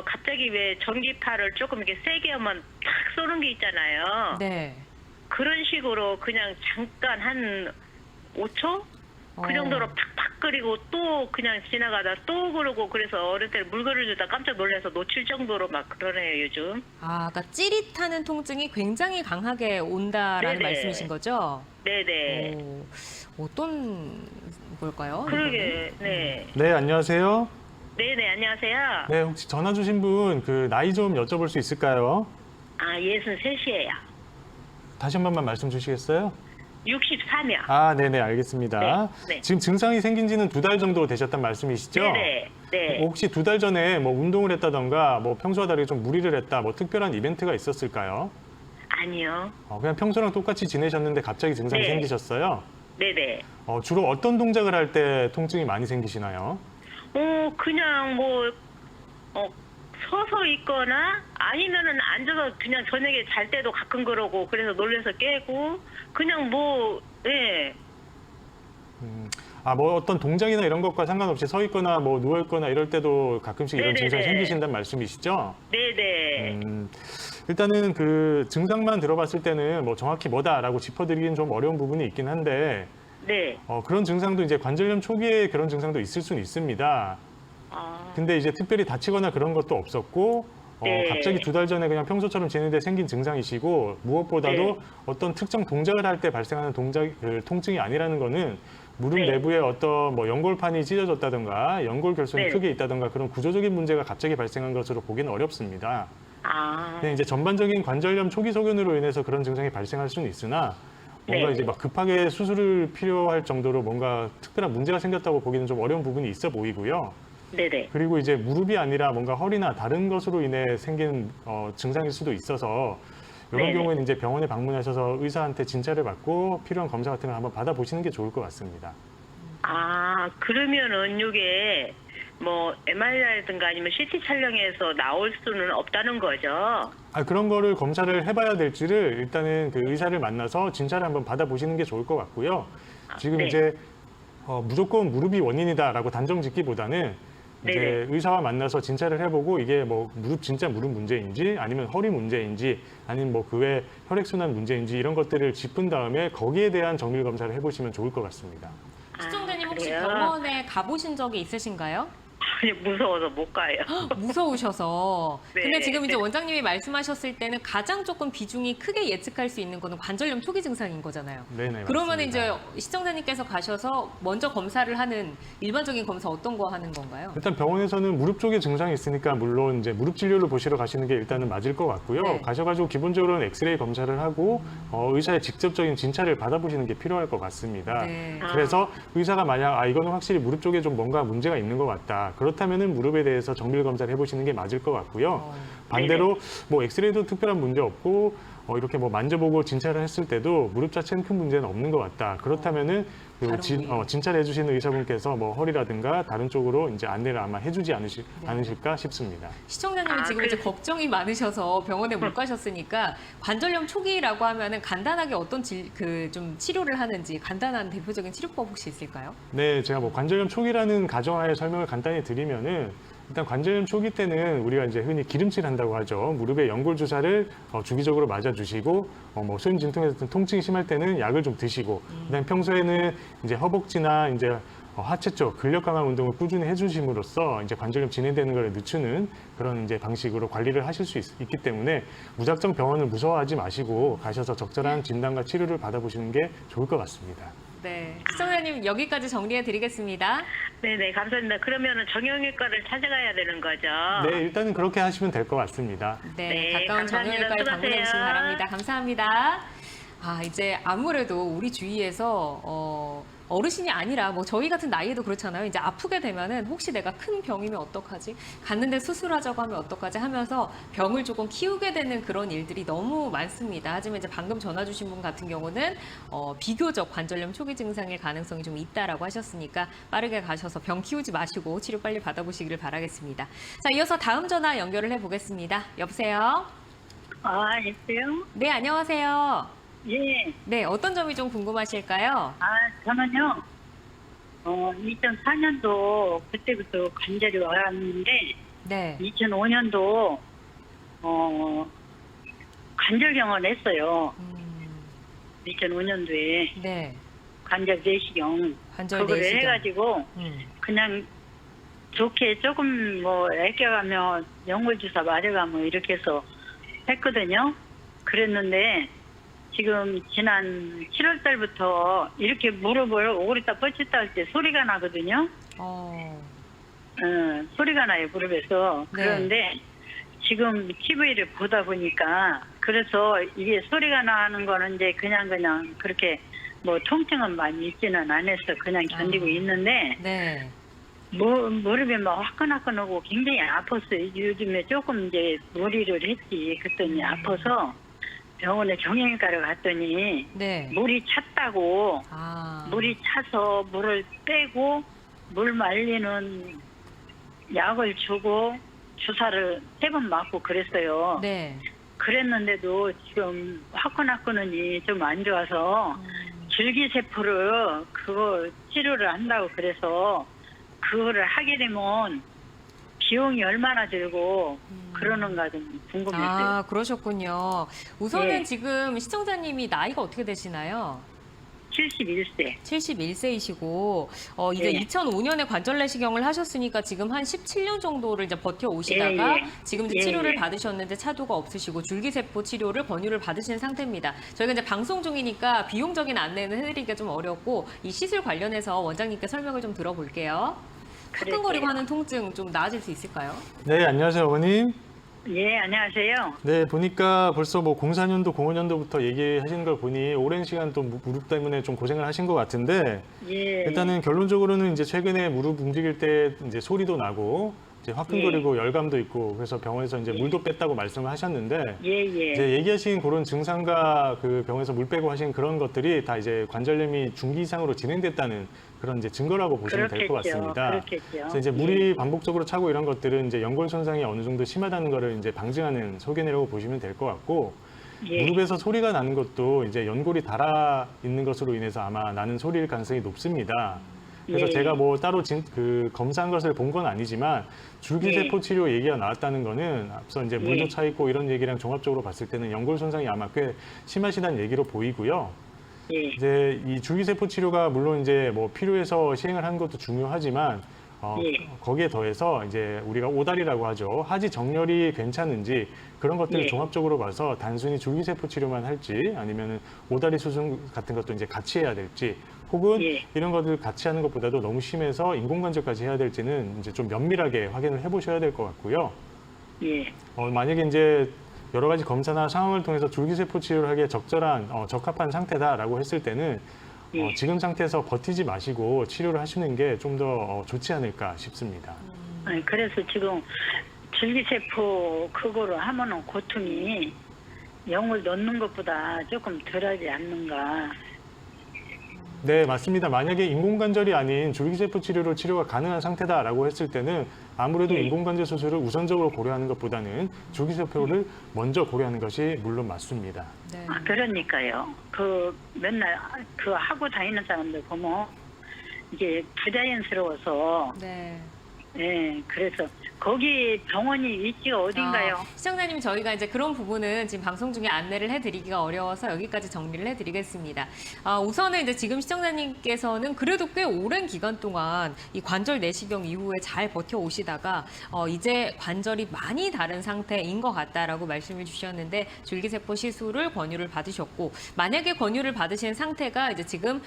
갑자기 왜 전기파를 조금 이렇게 세게 하면 탁 쏘는 게 있잖아요. 네. 그런 식으로 그냥 잠깐 한 5초? 그 정도로 팍팍 끓이고 또 그냥 지나가다 또 그러고, 그래서 어릴 때 물건을 주다 깜짝 놀라서 놓칠 정도로 막 그러네요, 요즘. 그러니까 찌릿하는 통증이 굉장히 강하게 온다라는 네네. 말씀이신 거죠? 네네. 어떤 걸까요? 그러게, 네. 네, 안녕하세요. 네네, 안녕하세요. 네, 혹시 전화 주신 분 그 나이 좀 여쭤볼 수 있을까요? 아, 63이에요. 다시 한 번만 말씀 주시겠어요? 63이요. 아, 네네, 알겠습니다. 네, 네. 지금 증상이 생긴 지는 2달 정도 되셨단 말씀이시죠? 네네, 네. 혹시 2달 전에 뭐 운동을 했다던가 뭐 평소와 다르게 좀 무리를 했다, 뭐 특별한 이벤트가 있었을까요? 아니요. 그냥 평소랑 똑같이 지내셨는데 갑자기 증상이 네. 생기셨어요? 네네. 주로 어떤 동작을 할 때 통증이 많이 생기시나요? 그냥 뭐, 서서 있거나 아니면은 앉아서 그냥 저녁에 잘 때도 가끔 그러고 그래서 놀래서 깨고 그냥 뭐, 예. 뭐 어떤 동작이나 이런 것과 상관없이 서 있거나 뭐 누워 있거나 이럴 때도 가끔씩 이런 네네네. 증상이 생기신다는 말씀이시죠? 네네. 일단은 그 증상만 들어봤을 때는 뭐 정확히 뭐다라고 짚어드리기는 좀 어려운 부분이 있긴 한데 네. 그런 증상도 이제 관절염 초기에 그런 증상도 있을 수는 있습니다. 아, 근데 이제 특별히 다치거나 그런 것도 없었고 네. 갑자기 2달 전에 그냥 평소처럼 지내는데 생긴 증상이시고 무엇보다도 네. 어떤 특정 동작을 할 때 발생하는 통증이 아니라는 거는 무릎 네. 내부에 어떤 뭐 연골판이 찢어졌다든가 연골 결손이 네. 크게 있다든가 그런 구조적인 문제가 갑자기 발생한 것으로 보기는 어렵습니다. 아, 근데 이제 전반적인 관절염 초기 소견으로 인해서 그런 증상이 발생할 수는 있으나 뭔가 네. 이제 막 급하게 수술을 필요할 정도로 뭔가 특별한 문제가 생겼다고 보기는 좀 어려운 부분이 있어 보이고요. 네네. 그리고 이제 무릎이 아니라 뭔가 허리나 다른 것으로 인해 생긴 증상일 수도 있어서 이런 네네. 경우에는 이제 병원에 방문하셔서 의사한테 진찰을 받고 필요한 검사 같은 걸 한번 받아보시는 게 좋을 것 같습니다. 아, 그러면은 이게 뭐 MRI라든가 아니면 CT 촬영에서 나올 수는 없다는 거죠? 그런 거를 검사를 해봐야 될지를 일단은 그 의사를 만나서 진찰을 한번 받아보시는 게 좋을 것 같고요. 지금 네. 이제 무조건 무릎이 원인이다라고 단정 짓기보다는 이제 네네. 의사와 만나서 진찰을 해보고 이게 뭐 진짜 무릎 문제인지 아니면 허리 문제인지 아니면 뭐 그 외 혈액순환 문제인지 이런 것들을 짚은 다음에 거기에 대한 정밀 검사를 해보시면 좋을 것 같습니다. 시청자님 혹시 그래요? 병원에 가보신 적이 있으신가요? 아니, 무서워서 못 가요. 무서우셔서. 네. 근데 지금 이제 원장님이 말씀하셨을 때는 가장 조금 비중이 크게 예측할 수 있는 거는 관절염 초기 증상인 거잖아요. 네네. 그러면 맞습니다. 이제 시청자님께서 가셔서 먼저 검사를 하는 일반적인 검사 어떤 거 하는 건가요? 일단 병원에서는 무릎 쪽에 증상이 있으니까 물론 이제 무릎 진료를 보시러 가시는 게 일단은 맞을 것 같고요. 네. 가셔가지고 기본적으로는 엑스레이 검사를 하고 의사의 직접적인 진찰을 받아보시는 게 필요할 것 같습니다. 네. 그래서 의사가 만약 이거는 확실히 무릎 쪽에 좀 뭔가 문제가 있는 것 같다. 그렇다면은 무릎에 대해서 정밀 검사를 해보시는 게 맞을 것 같고요. 반대로 뭐 엑스레이도 특별한 문제 없고 이렇게 뭐 만져보고 진찰을 했을 때도 무릎 자체는 큰 문제는 없는 것 같다. 그렇다면은 그 다른 부위. 진찰해 주시는 의사분께서 뭐 허리라든가 다른 쪽으로 이제 안내를 아마 해주지 않으실까 싶습니다. 시청자님이 지금 이제 걱정이 많으셔서 병원에 못 가셨으니까 관절염 초기라고 하면은 간단하게 어떤 좀 치료를 하는지 간단한 대표적인 치료법 혹시 있을까요? 네, 제가 뭐 관절염 초기라는 가정하에 설명을 간단히 드리면은 일단 관절염 초기 때는 우리가 이제 흔히 기름칠 한다고 하죠. 무릎에 연골 주사를 주기적으로 맞아주시고 뭐 소인 진통에서 통증이 심할 때는 약을 좀 드시고 그다음 평소에는 이제 허벅지나 이제 하체 쪽 근력 강화 운동을 꾸준히 해주심으로써 이제 관절염 진행되는 것을 늦추는 그런 이제 방식으로 관리를 하실 수 있기 때문에 무작정 병원을 무서워하지 마시고 가셔서 적절한 진단과 치료를 받아보시는 게 좋을 것 같습니다. 네, 시청자님 여기까지 정리해 드리겠습니다. 네네, 감사합니다. 그러면은 정형외과를 찾아가야 되는 거죠? 네, 일단은 그렇게 하시면 될 것 같습니다. 네, 네, 가까운 감사합니다. 정형외과에 방문해 주시기 수고하세요. 바랍니다. 감사합니다. 이제 아무래도 우리 주위에서 어르신이 아니라 뭐 저희 같은 나이에도 그렇잖아요. 이제 아프게 되면은 혹시 내가 큰 병이면 어떡하지? 갔는데 수술하자고 하면 어떡하지? 하면서 병을 조금 키우게 되는 그런 일들이 너무 많습니다. 하지만 이제 방금 전화 주신 분 같은 경우는 비교적 관절염 초기 증상일 가능성이 좀 있다라고 하셨으니까 빠르게 가셔서 병 키우지 마시고 치료 빨리 받아보시기를 바라겠습니다. 자, 이어서 다음 전화 연결을 해보겠습니다. 여보세요? 여보세요? 네, 안녕하세요. 예. 네, 어떤 점이 좀 궁금하실까요? 저는요, 2004년도 그때부터 관절이 왔는데, 네. 2005년도, 관절경을 했어요. 2005년도에 네. 관절 내시경. 관절 그걸 내시경. 해가지고, 그냥 좋게 조금 애껴가며 연골주사 맞아가며 이렇게 해서 했거든요. 그랬는데, 지금 지난 7월 달부터 이렇게 무릎을 오그렸다 뻗쳤다 할 때 소리가 나거든요. 소리가 나요, 무릎에서. 네. 그런데 지금 TV를 보다 보니까 그래서 이게 소리가 나는 거는 이제 그냥 그렇게 뭐 통증은 많이 있지는 않아서 그냥 견디고 있는데 네. 무릎이 막 화끈화끈하고 굉장히 아팠어요. 요즘에 조금 이제 무리를 했지. 그랬더니 아파서 병원에 정형외과를 갔더니 네. 물이 찼다고 물이 차서 물을 빼고 물 말리는 약을 주고 주사를 3번 맞고 그랬어요. 네. 그랬는데도 지금 화끈화끈하니 좀 안 좋아서 줄기세포를 그거 치료를 한다고 그래서 그거를 하게 되면 비용이 얼마나 들고 그러는가 좀 궁금했어요. 아, 그러셨군요. 우선은 네. 지금 시청자님이 나이가 어떻게 되시나요? 71세. 71세이시고 이제 네. 2005년에 관절 내시경을 하셨으니까 지금 한 17년 정도를 이제 버텨 오시다가 예, 예. 지금 이제 예, 치료를 예. 받으셨는데 차도가 없으시고 줄기세포 치료를 권유를 받으신 상태입니다. 저희가 이제 방송 중이니까 비용적인 안내는 해드리기가 좀 어렵고 이 시술 관련해서 원장님께 설명을 좀 들어볼게요. 화끈거리고 하는 통증 좀 나아질 수 있을까요? 네, 안녕하세요, 어머님. 예, 안녕하세요. 네, 보니까 벌써 뭐 04년도, 05년도부터 얘기하시는 걸 보니 오랜 시간 또 무릎 때문에 좀 고생을 하신 것 같은데 예. 일단은 결론적으로는 이제 최근에 무릎 움직일 때 이제 소리도 나고 이제 화끈거리고 열감도 있고 그래서 병원에서 이제 물도 뺐다고 말씀을 하셨는데 예, 예. 이제 얘기하신 그런 증상과 그 병원에서 물 빼고 하신 그런 것들이 다 이제 관절염이 중기 이상으로 진행됐다는 그런 이제 증거라고 보시면 될 것 같습니다. 그렇겠죠. 그래서 이제 물이 반복적으로 차고 이런 것들은 이제 연골 손상이 어느 정도 심하다는 거를 이제 방증하는 소견이라고 보시면 될 것 같고 예. 무릎에서 소리가 나는 것도 이제 연골이 닳아 있는 것으로 인해서 아마 나는 소리일 가능성이 높습니다. 그래서 예. 제가 뭐 따로 검사한 것을 본 건 아니지만 줄기세포 치료 얘기가 나왔다는 거는 앞서 이제 물도 예. 차 있고 이런 얘기랑 종합적으로 봤을 때는 연골 손상이 아마 꽤 심하시다는 얘기로 보이고요. 예. 이제 이 줄기세포 치료가 물론 이제 뭐 필요해서 시행을 하는 것도 중요하지만 예. 거기에 더해서 이제 우리가 오다리라고 하죠. 하지 정렬이 괜찮은지 그런 것들을 예. 종합적으로 봐서 단순히 줄기세포 치료만 할지 아니면은 오다리 수술 같은 것도 이제 같이 해야 될지 혹은 예. 이런 것들 같이 하는 것보다도 너무 심해서 인공관절까지 해야 될지는 이제 좀 면밀하게 확인을 해보셔야 될 것 같고요. 예. 만약에 이제 여러 가지 검사나 상황을 통해서 줄기세포 치료를 하기에 적절한 적합한 상태다라고 했을 때는 예. 지금 상태에서 버티지 마시고 치료를 하시는 게 좀 더 좋지 않을까 싶습니다. 아니, 그래서 지금 줄기세포 그거로 하면은 고통이 영을 넣는 것보다 조금 덜하지 않는가. 네, 맞습니다. 만약에 인공관절이 아닌 줄기세포 치료로 치료가 가능한 상태다라고 했을 때는 아무래도 예. 인공관절 수술을 우선적으로 고려하는 것보다는 줄기세포를 먼저 고려하는 것이 물론 맞습니다. 네. 그러니까요. 그 맨날 그 하고 다니는 사람들 보면 이게 부자연스러워서 네. 예, 그래서 거기 병원이 위치가 어딘가요? 시청자님 저희가 이제 그런 부분은 지금 방송 중에 안내를 해드리기가 어려워서 여기까지 정리를 해드리겠습니다. 우선은 이제 지금 시청자님께서는 그래도 꽤 오랜 기간 동안 이 관절 내시경 이후에 잘 버텨오시다가 이제 관절이 많이 다른 상태인 것 같다라고 말씀을 주셨는데 줄기세포 시술을 권유를 받으셨고 만약에 권유를 받으신 상태가 이제 지금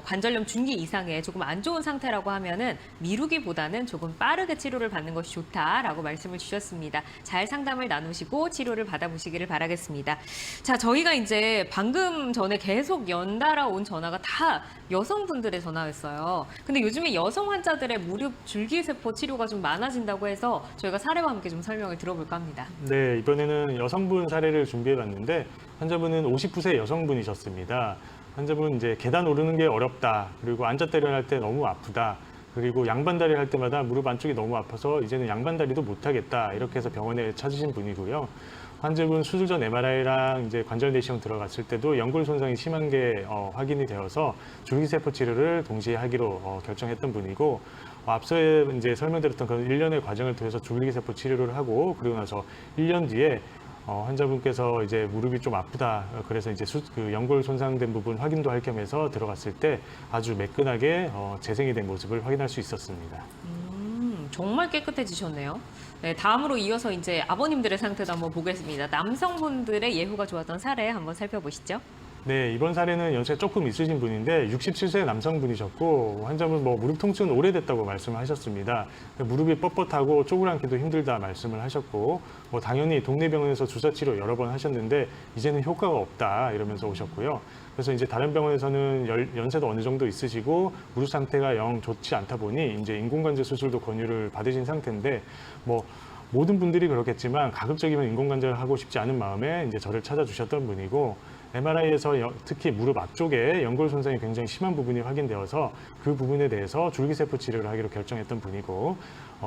관절염 중기 이상의 조금 안 좋은 상태라고 하면은 미루기보다는 조금 빠르게 치료를 받는 것이 좋다라고 말씀을 주셨습니다. 잘 상담을 나누시고 치료를 받아보시기를 바라겠습니다. 자, 저희가 이제 방금 전에 계속 연달아 온 전화가 다 여성분들의 전화였어요. 근데 요즘에 여성 환자들의 무릎 줄기세포 치료가 좀 많아진다고 해서 저희가 사례와 함께 좀 설명을 들어볼까 합니다. 네, 이번에는 여성분 사례를 준비해봤는데 환자분은 59세 여성분이셨습니다. 환자분 이제 계단 오르는 게 어렵다. 그리고 앉았다 일어날 때 너무 아프다. 그리고 양반다리 할 때마다 무릎 안쪽이 너무 아파서 이제는 양반다리도 못하겠다. 이렇게 해서 병원에 찾으신 분이고요. 환자분 수술 전 MRI랑 이제 관절 내시경 들어갔을 때도 연골 손상이 심한 게 확인이 되어서 줄기세포 치료를 동시에 하기로 결정했던 분이고 앞서에 이제 설명드렸던 그 1년의 과정을 통해서 줄기세포 치료를 하고 그리고 나서 1년 뒤에 환자분께서 이제 무릎이 좀 아프다. 그래서 이제 그 연골 손상된 부분 확인도 할 겸해서 들어갔을 때 아주 매끈하게 재생이 된 모습을 확인할 수 있었습니다. 정말 깨끗해지셨네요. 네, 다음으로 이어서 이제 아버님들의 상태도 한번 보겠습니다. 남성분들의 예후가 좋았던 사례 한번 살펴보시죠. 네, 이번 사례는 연세가 조금 있으신 분인데 67세 남성분이셨고 환자분 뭐 무릎 통증은 오래됐다고 말씀하셨습니다. 무릎이 뻣뻣하고 쪼그랑기도 힘들다 말씀을 하셨고 뭐 당연히 동네 병원에서 주사 치료 여러 번 하셨는데 이제는 효과가 없다 이러면서 오셨고요. 그래서 이제 다른 병원에서는 연세도 어느 정도 있으시고 무릎 상태가 영 좋지 않다 보니 이제 인공관절 수술도 권유를 받으신 상태인데 뭐 모든 분들이 그렇겠지만 가급적이면 인공관절을 하고 싶지 않은 마음에 이제 저를 찾아주셨던 분이고 MRI에서 특히 무릎 앞쪽에 연골 손상이 굉장히 심한 부분이 확인되어서 그 부분에 대해서 줄기세포 치료를 하기로 결정했던 분이고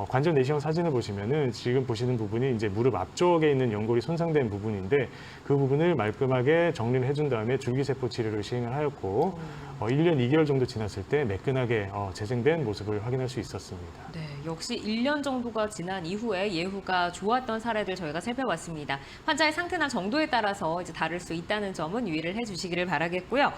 관절 내시경 사진을 보시면은 지금 보시는 부분이 이제 무릎 앞쪽에 있는 연골이 손상된 부분인데 그 부분을 말끔하게 정리를 해준 다음에 줄기세포 치료를 시행을 하였고 1년 2개월 정도 지났을 때 매끈하게 재생된 모습을 확인할 수 있었습니다. 네, 역시 1년 정도가 지난 이후에 예후가 좋았던 사례들 저희가 살펴봤습니다. 환자의 상태나 정도에 따라서 이제 다를 수 있다는 점은 유의를 해주시기를 바라겠고요.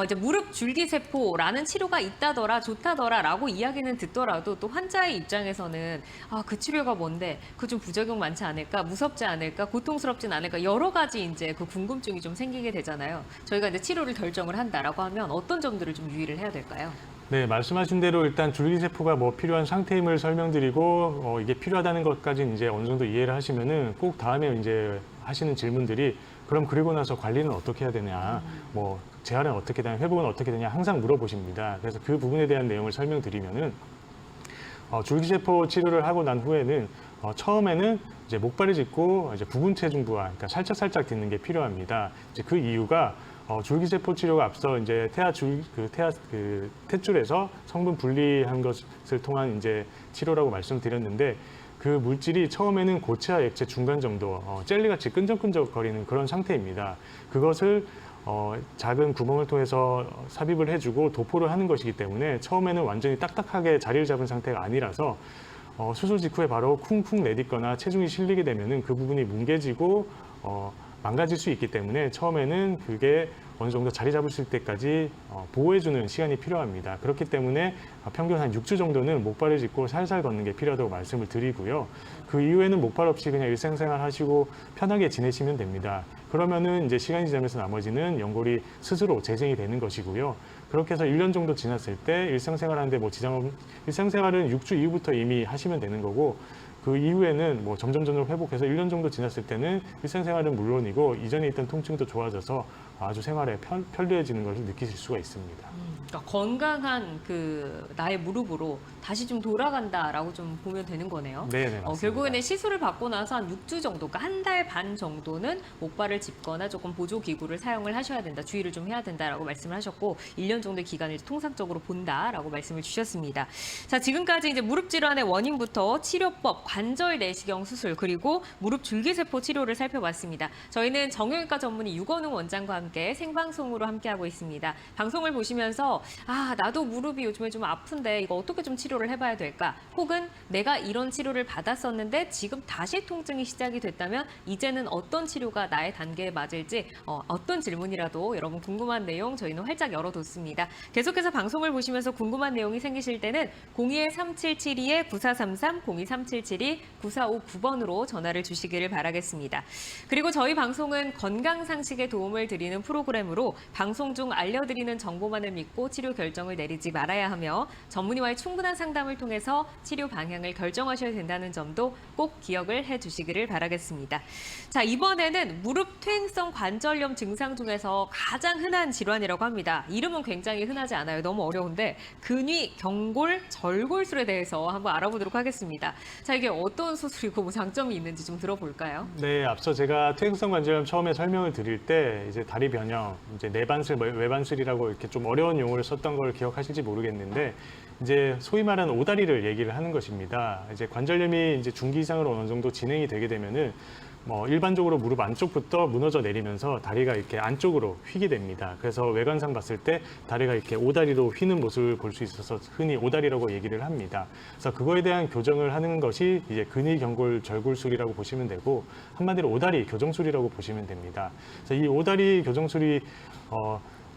이제 무릎 줄기세포라는 치료가 있다더라, 좋다더라라고 이야기는 듣더라도 또 환자의 입장에서는 그 치료가 뭔데, 그 좀 부작용 많지 않을까, 무섭지 않을까, 고통스럽진 않을까 여러 가지 이제 그 궁금증이 좀 생기게 되잖아요. 저희가 이제 치료를 결정을 한다라고 하면 어떤 점들을 좀 유의를 해야 될까요? 네, 말씀하신 대로 일단 줄기세포가 뭐 필요한 상태임을 설명드리고 이게 필요하다는 것까지는 이제 어느 정도 이해를 하시면은 꼭 다음에 이제 하시는 질문들이 그럼 그리고 나서 관리는 어떻게 해야 되냐, 뭐 재활은 어떻게 되냐, 회복은 어떻게 되냐 항상 물어보십니다. 그래서 그 부분에 대한 내용을 설명드리면은 줄기세포 치료를 하고 난 후에는 처음에는 이제 목발을 짚고 이제 부분 체중 부하, 그러니까 살짝 딛는 게 필요합니다. 이제 그 이유가 줄기세포 치료가 앞서 이제 탯줄에서 성분 분리한 것을 통한 이제 치료라고 말씀드렸는데 그 물질이 처음에는 고체와 액체 중간 정도, 젤리같이 끈적끈적거리는 그런 상태입니다. 그것을 작은 구멍을 통해서 삽입을 해주고 도포를 하는 것이기 때문에 처음에는 완전히 딱딱하게 자리를 잡은 상태가 아니라서 수술 직후에 바로 쿵쿵 내딛거나 체중이 실리게 되면은 그 부분이 뭉개지고 망가질 수 있기 때문에 처음에는 그게 어느 정도 자리 잡을 때까지 보호해주는 시간이 필요합니다. 그렇기 때문에 평균 한 6주 정도는 목발을 짚고 살살 걷는 게 필요하다고 말씀을 드리고요. 그 이후에는 목발 없이 그냥 일상생활 하시고 편하게 지내시면 됩니다. 그러면은 이제 시간이 지나면서 나머지는 연골이 스스로 재생이 되는 것이고요. 그렇게 해서 1년 정도 지났을 때 일상생활 하는데 뭐 일상생활은 6주 이후부터 이미 하시면 되는 거고 그 이후에는 뭐 점점 회복해서 1년 정도 지났을 때는 일상생활은 물론이고 이전에 있던 통증도 좋아져서 아주 생활에 편리해지는 것을 느끼실 수가 있습니다. 그러니까 건강한 그 나의 무릎으로 다시 좀 돌아간다라고 좀 보면 되는 거네요. 네, 맞습니다. 결국에는 시술을 받고 나서 한 6주 정도, 그러니까 한 달 반 정도는 목발을 짚거나 조금 보조 기구를 사용을 하셔야 된다, 주의를 좀 해야 된다라고 말씀을 하셨고 1년 정도의 기간을 통상적으로 본다라고 말씀을 주셨습니다. 자, 지금까지 이제 무릎 질환의 원인부터 치료법, 관절 내시경 수술 그리고 무릎 줄기세포 치료를 살펴봤습니다. 저희는 정형외과 전문의 유건웅 원장과 함께 생방송으로 함께하고 있습니다. 방송을 보시면서 나도 무릎이 요즘에 좀 아픈데 이거 어떻게 좀 치료를 해봐야 될까? 혹은 내가 이런 치료를 받았었는데 지금 다시 통증이 시작이 됐다면 이제는 어떤 치료가 나의 단계에 맞을지 어떤 질문이라도 여러분 궁금한 내용 저희는 활짝 열어뒀습니다. 계속해서 방송을 보시면서 궁금한 내용이 생기실 때는 02-3772-9433, 02-3772-9459번으로 전화를 주시기를 바라겠습니다. 그리고 저희 방송은 건강상식에 도움을 드리는 프로그램으로 방송 중 알려드리는 정보만을 믿고 치료 결정을 내리지 말아야 하며 전문의와의 충분한 상담을 통해서 치료 방향을 결정하셔야 된다는 점도 꼭 기억을 해주시기를 바라겠습니다. 자, 이번에는 무릎 퇴행성 관절염 증상 중에서 가장 흔한 질환이라고 합니다. 이름은 굉장히 흔하지 않아요. 너무 어려운데 근위, 경골, 절골술에 대해서 한번 알아보도록 하겠습니다. 자, 이게 어떤 수술이고 뭐 장점이 있는지 좀 들어볼까요? 네, 앞서 제가 퇴행성 관절염 처음에 설명을 드릴 때 이제 다리 변형, 이제 내반슬, 외반슬이라고 이렇게 좀 어려운 용어를 썼던 걸 기억하실지 모르겠는데 이제 소위 말하는 오다리를 얘기를 하는 것입니다. 이제 관절염이 이제 중기 이상으로 어느 정도 진행이 되게 되면은 일반적으로 무릎 안쪽부터 무너져 내리면서 다리가 이렇게 안쪽으로 휘게 됩니다. 그래서 외관상 봤을 때 다리가 이렇게 오다리로 휘는 모습을 볼 수 있어서 흔히 오다리라고 얘기를 합니다. 그래서 그거에 대한 교정을 하는 것이 이제 근위, 경골, 절골술이라고 보시면 되고 한마디로 오다리 교정술이라고 보시면 됩니다. 그래서 이 오다리 교정술이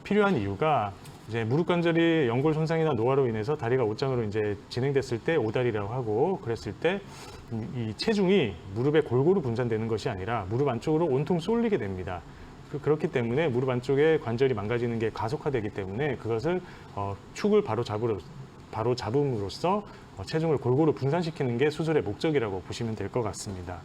필요한 이유가 이제 무릎 관절이 연골 손상이나 노화로 인해서 다리가 옷장으로 이제 진행됐을 때 오다리라고 하고 그랬을 때 이 체중이 무릎에 골고루 분산되는 것이 아니라 무릎 안쪽으로 온통 쏠리게 됩니다. 그렇기 때문에 무릎 안쪽에 관절이 망가지는 게 가속화되기 때문에 그것을 축을 바로 잡음으로써 체중을 골고루 분산시키는 게 수술의 목적이라고 보시면 될 것 같습니다.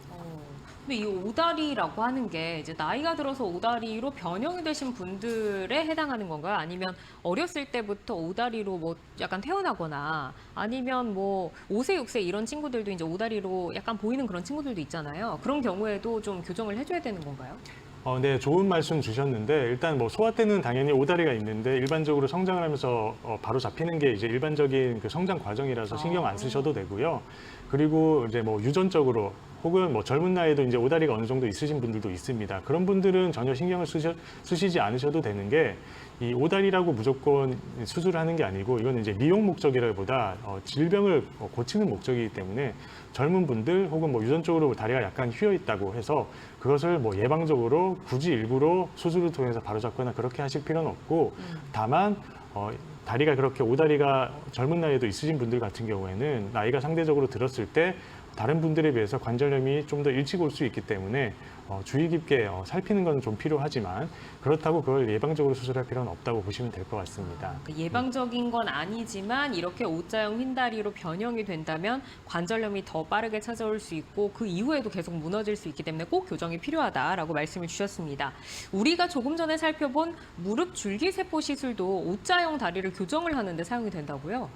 근데 이 오다리라고 하는 게 이제 나이가 들어서 오다리로 변형이 되신 분들에 해당하는 건가요? 아니면 어렸을 때부터 오다리로 뭐 약간 태어나거나 아니면 뭐 5세, 6세 이런 친구들도 이제 오다리로 약간 보이는 그런 친구들도 있잖아요. 그런 경우에도 좀 교정을 해줘야 되는 건가요? 네, 좋은 말씀 주셨는데 일단 뭐 소아 때는 당연히 오다리가 있는데 일반적으로 성장을 하면서 바로 잡히는 게 이제 일반적인 그 성장 과정이라서 신경 안 쓰셔도 되고요. 그리고 이제 뭐 유전적으로 혹은 뭐 젊은 나이에도 이제 오다리가 어느 정도 있으신 분들도 있습니다. 그런 분들은 전혀 신경을 쓰시지 않으셔도 되는 게 이 오다리라고 무조건 수술을 하는 게 아니고 이건 이제 미용 목적이라기보다 질병을 고치는 목적이기 때문에 젊은 분들 혹은 뭐 유전적으로 다리가 약간 휘어 있다고 해서 그것을 뭐 예방적으로 굳이 일부러 수술을 통해서 바로잡거나 그렇게 하실 필요는 없고 다만 다리가 그렇게 오다리가 젊은 나이에도 있으신 분들 같은 경우에는 나이가 상대적으로 들었을 때 다른 분들에 비해서 관절염이 좀 더 일찍 올 수 있기 때문에 주의 깊게 살피는 건 좀 필요하지만 그렇다고 그걸 예방적으로 수술할 필요는 없다고 보시면 될 것 같습니다. 예방적인 건 아니지만 이렇게 O자형 흰다리로 변형이 된다면 관절염이 더 빠르게 찾아올 수 있고 그 이후에도 계속 무너질 수 있기 때문에 꼭 교정이 필요하다라고 말씀을 주셨습니다. 우리가 조금 전에 살펴본 무릎 줄기세포 시술도 O자형 다리를 교정을 하는데 사용이 된다고요?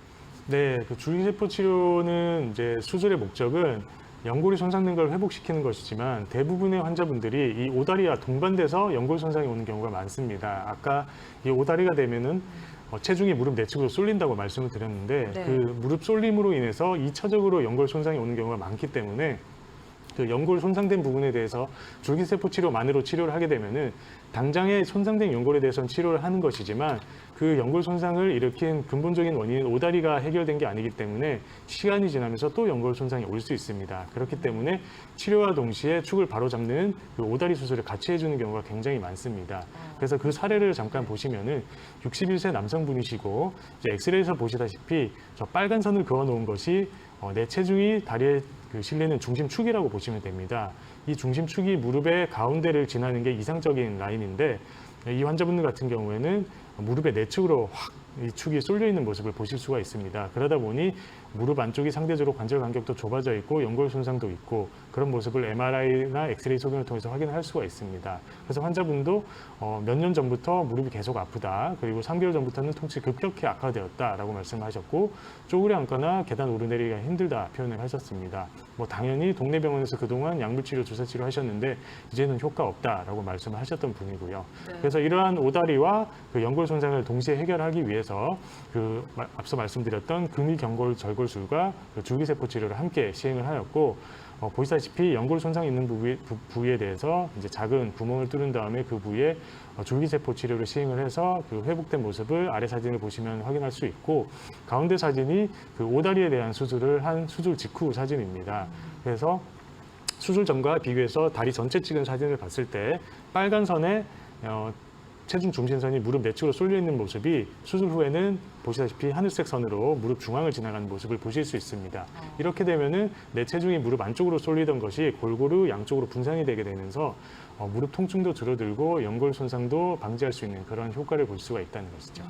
네, 그 줄기세포 치료는 이제 수술의 목적은 연골이 손상된 걸 회복시키는 것이지만 대부분의 환자분들이 이 오다리와 동반돼서 연골 손상이 오는 경우가 많습니다. 아까 이 오다리가 되면은 체중이 무릎 내측으로 쏠린다고 말씀을 드렸는데 네. 그 무릎 쏠림으로 인해서 2차적으로 연골 손상이 오는 경우가 많기 때문에 그 연골 손상된 부분에 대해서 줄기세포 치료만으로 치료를 하게 되면은 당장의 손상된 연골에 대해서는 치료를 하는 것이지만 그 연골 손상을 일으킨 근본적인 원인은 오다리가 해결된 게 아니기 때문에 시간이 지나면서 또 연골 손상이 올 수 있습니다. 그렇기 때문에 치료와 동시에 축을 바로잡는 그 오다리 수술을 같이 해주는 경우가 굉장히 많습니다. 그래서 그 사례를 잠깐 보시면은 61세 남성분이시고 이제 엑스레이에서 보시다시피 저 빨간 선을 그어 놓은 것이 내 체중이 다리에 그 실리는 중심축이라고 보시면 됩니다. 이 중심축이 무릎의 가운데를 지나는 게 이상적인 라인인데 이 환자분들 같은 경우에는 무릎의 내측으로 확 이 축이 쏠려 있는 모습을 보실 수가 있습니다. 그러다 보니 무릎 안쪽이 상대적으로 관절 간격도 좁아져 있고 연골 손상도 있고 그런 모습을 MRI나 엑스레이 소견을 통해서 확인할 수가 있습니다. 그래서 환자분도 몇 년 전부터 무릎이 계속 아프다. 그리고 3개월 전부터는 통증이 급격히 악화되었다라고 말씀하셨고 쪼그려 앉거나 계단 오르내리기가 힘들다 표현을 하셨습니다. 뭐 당연히 동네 병원에서 그동안 약물치료, 주사치료 하셨는데 이제는 효과 없다라고 말씀을 하셨던 분이고요. 네. 그래서 이러한 오다리와 그 연골 손상을 동시에 해결하기 위해서 그 앞서 말씀드렸던 금이경골 절골술과 그 줄기세포 치료를 함께 시행을 하였고 보시다시피 연골 손상이 있는 부위에 대해서 이제 작은 구멍을 뚫은 다음에 그 부위에 줄기세포 치료를 시행을 해서 그 회복된 모습을 아래 사진을 보시면 확인할 수 있고 가운데 사진이 그 오다리에 대한 수술을 한 수술 직후 사진입니다. 그래서 수술 전과 비교해서 다리 전체 찍은 사진을 봤을 때 빨간 선에 체중 중심선이 무릎 내측으로 쏠려 있는 모습이 수술 후에는 보시다시피 하늘색 선으로 무릎 중앙을 지나가는 모습을 보실 수 있습니다. 이렇게 되면은 내 체중이 무릎 안쪽으로 쏠리던 것이 골고루 양쪽으로 분산이 되게 되면서 무릎 통증도 줄어들고 연골 손상도 방지할 수 있는 그런 효과를 볼 수가 있다는 것이죠.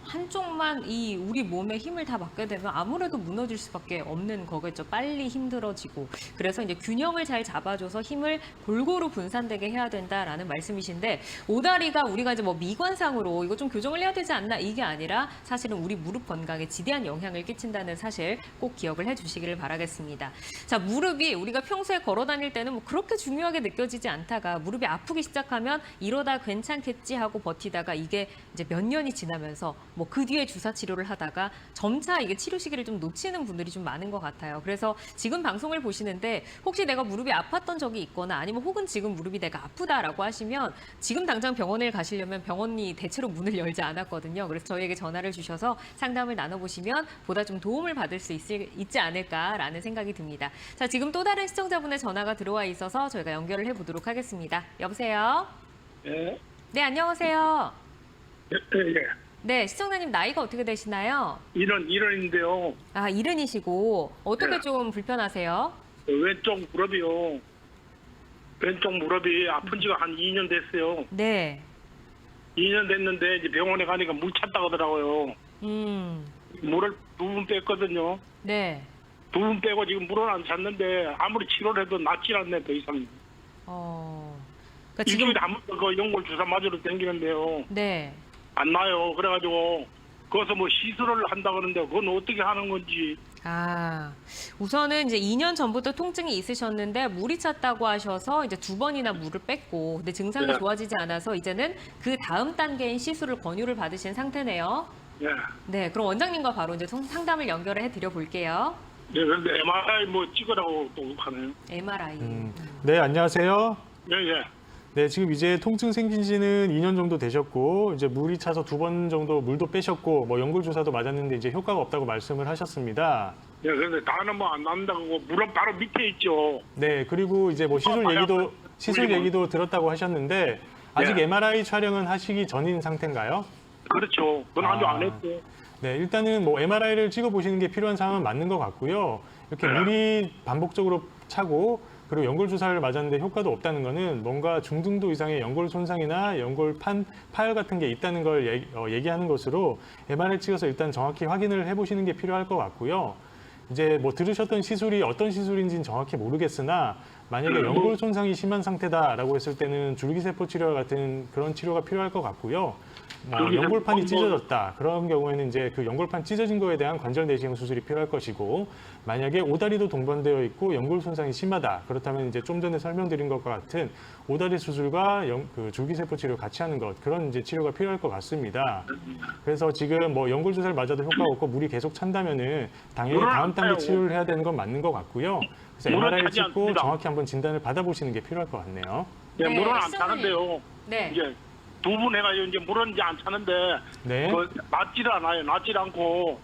한쪽만 이 우리 몸에 힘을 다 받게 되면 아무래도 무너질 수밖에 없는 거겠죠. 빨리 힘들어지고. 그래서 이제 균형을 잘 잡아줘서 힘을 골고루 분산되게 해야 된다라는 말씀이신데 오다리가 우리가 이제 뭐 미관상으로 이거 좀 교정을 해야 되지 않나 이게 아니라 사실은 우리 무릎 건강에 지대한 영향을 끼친다는 사실 꼭 기억을 해주시기를 바라겠습니다. 자, 무릎이 우리가 평소에 걸어 다닐 때는 뭐 그렇게 중요하게 느껴지지 않다가 무릎이 아프기 시작하면 이러다 괜찮겠지 하고 버티다가 이게 이제 몇 년이 지나면서 뭐 그 뒤에 주사 치료를 하다가 점차 이게 치료 시기를 좀 놓치는 분들이 좀 많은 것 같아요. 그래서 지금 방송을 보시는데 혹시 내가 무릎이 아팠던 적이 있거나 아니면 혹은 지금 무릎이 내가 아프다라고 하시면 지금 당장 병원을 가시려면 병원이 대체로 문을 열지 않았거든요. 그래서 저희에게 전화를 주셔서 상담을 나눠보시면 보다 좀 도움을 받을 수 있지 않을까라는 생각이 듭니다. 자, 지금 또 다른 시청자분의 전화가 들어와 있어서 저희가 연결을 해보도록 하겠습니다. 여보세요? 예. 네, 안녕하세요. 예. 네, 시청자님 나이가 어떻게 되시나요? 일원인데요. 아, 70이시고 어떻게 네. 좀 불편하세요? 왼쪽 무릎이요. 왼쪽 무릎이 아픈 지가 한 2년 됐어요. 네. 2년 됐는데 이제 병원에 가니까 물 찼다고 하더라고요. 물을 2번 뺐거든요. 네. 2번 빼고 지금 물은 안 찼는데 아무리 치료를 해도 낫질 않네, 더 이상. 그러니까 지금 일주일에 한 번 그 연골 주사 맞으러 댕기는데요. 네. 안 나요. 그래가지고 거기서 뭐 시술을 한다 그러는데 그건 어떻게 하는 건지. 우선은 이제 2년 전부터 통증이 있으셨는데 물이 찼다고 하셔서 이제 2번이나 물을 뺐고, 근데 증상이 네. 좋아지지 않아서 이제는 그 다음 단계인 시술을 권유를 받으신 상태네요. 예. 네, 그럼 원장님과 바로 이제 상담을 연결해 드려 볼게요. 네, 그런데 MRI 뭐 찍으라고 또 하네요. MRI. 네, 안녕하세요. 예, 예. 네, 지금 이제 통증 생긴 지는 2년 정도 되셨고, 이제 물이 차서 2번 정도 물도 빼셨고, 뭐 연골 주사도 맞았는데 이제 효과가 없다고 말씀을 하셨습니다. 예, 그런데 다는 뭐 안 난다고 무릎 바로 밑에 있죠. 네, 그리고 이제 뭐 시술 얘기도 들었다고 하셨는데, 아직 예. MRI 촬영은 하시기 전인 상태인가요? 그렇죠. 그건 아주 안 했어요. 네, 일단은 뭐 MRI를 찍어보시는 게 필요한 상황은 맞는 것 같고요. 이렇게 물이 반복적으로 차고, 그리고 연골 주사를 맞았는데 효과도 없다는 거는 뭔가 중등도 이상의 연골 손상이나 연골 파열 같은 게 있다는 걸 얘기하는 것으로 MRI 찍어서 일단 정확히 확인을 해보시는 게 필요할 것 같고요. 이제 뭐 들으셨던 시술이 어떤 시술인지는 정확히 모르겠으나 만약에 연골 손상이 심한 상태다라고 했을 때는 줄기세포 치료와 같은 그런 치료가 필요할 것 같고요. 연골판이 찢어졌다. 그런 경우에는 이제 그 연골판 찢어진 거에 대한 관절 내시경 수술이 필요할 것이고, 만약에 오다리도 동반되어 있고 연골 손상이 심하다. 그렇다면 이제 좀 전에 설명드린 것과 같은 오다리 수술과 그 줄기세포 치료 같이 하는 것, 그런 이제 치료가 필요할 것 같습니다. 그래서 지금 뭐 연골 주사를 맞아도 효과가 없고 물이 계속 찬다면은 당연히 다음 단계 치료를 해야 되는 건 맞는 것 같고요. 그래서 MRI를 찍고 정확히 한번 진단을 받아보시는 게 필요할 것 같네요. 예, 네, 물은 안 시청자님. 차는데요. 네. 이제 2번 해가지고 이제 물은 이제 안 차는데 네. 낫질 않아요. 낫질 않고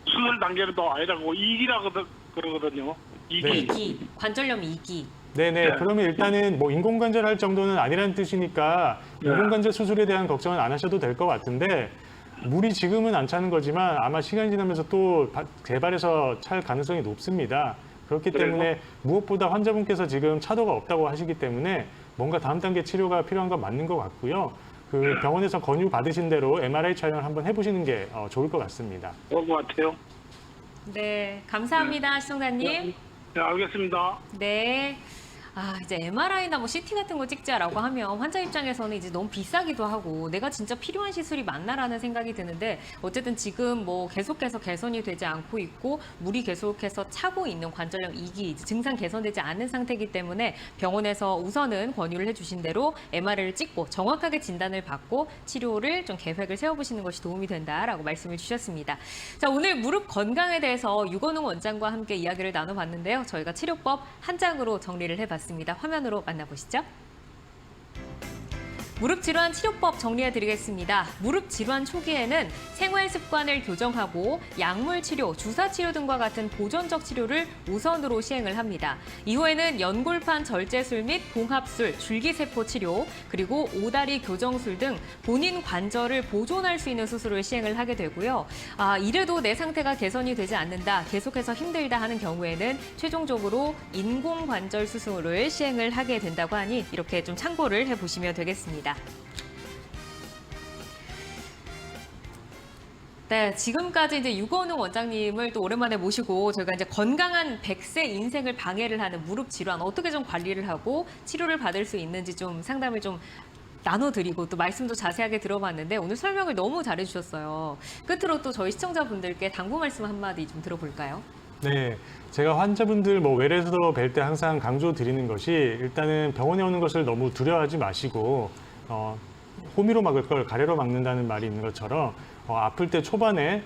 수술 단계도 아니라고 2기라고 그러거든요. 2기. 네. 2기. 관절염 2기. 네네. 그러면 일단은 뭐 인공관절 할 정도는 아니라는 뜻이니까 인공관절 수술에 대한 걱정은 안 하셔도 될 것 같은데, 물이 지금은 안 차는 거지만 아마 시간이 지나면서 또 재발해서 찰 가능성이 높습니다. 그렇기 때문에 무엇보다 환자분께서 지금 차도가 없다고 하시기 때문에 뭔가 다음 단계 치료가 필요한 건 맞는 것 같고요. 그 병원에서 권유 받으신 대로 MRI 촬영을 한번 해보시는 게 좋을 것 같습니다. 그런 것 같아요. 네, 감사합니다, 시청자님. 네, 알겠습니다. 네. 이제 MRI나 뭐 CT 같은 거 찍자라고 하면 환자 입장에서는 이제 너무 비싸기도 하고 내가 진짜 필요한 시술이 맞나라는 생각이 드는데, 어쨌든 지금 뭐 계속해서 개선이 되지 않고 있고 물이 계속해서 차고 있는 관절염 2기, 증상 개선되지 않은 상태이기 때문에 병원에서 우선은 권유를 해주신 대로 MRI를 찍고 정확하게 진단을 받고 치료를 좀 계획을 세워보시는 것이 도움이 된다라고 말씀을 주셨습니다. 자, 오늘 무릎 건강에 대해서 유건웅 원장과 함께 이야기를 나눠봤는데요. 저희가 치료법 한 장으로 정리를 해봤습니다. 화면으로 만나보시죠. 무릎 질환 치료법 정리해 드리겠습니다. 무릎 질환 초기에는 생활 습관을 교정하고 약물 치료, 주사 치료 등과 같은 보존적 치료를 우선으로 시행을 합니다. 이후에는 연골판 절제술 및 봉합술, 줄기세포 치료, 그리고 오다리 교정술 등 본인 관절을 보존할 수 있는 수술을 시행을 하게 되고요. 이래도 내 상태가 개선이 되지 않는다, 계속해서 힘들다 하는 경우에는 최종적으로 인공관절 수술을 시행을 하게 된다고 하니 이렇게 좀 참고를 해보시면 되겠습니다. 네, 지금까지 이제 유건웅 원장님을 또 오랜만에 모시고 저희가 이제 건강한 100세 인생을 방해를 하는 무릎 질환 어떻게 좀 관리를 하고 치료를 받을 수 있는지 좀 상담을 좀 나눠드리고 또 말씀도 자세하게 들어봤는데 오늘 설명을 너무 잘해주셨어요. 끝으로 또 저희 시청자분들께 당부 말씀 한마디 좀 들어볼까요? 네, 제가 환자분들 뭐 외래에서도 뵐 때 항상 강조드리는 것이, 일단은 병원에 오는 것을 너무 두려워하지 마시고 호미로 막을 걸 가래로 막는다는 말이 있는 것처럼 아플 때 초반에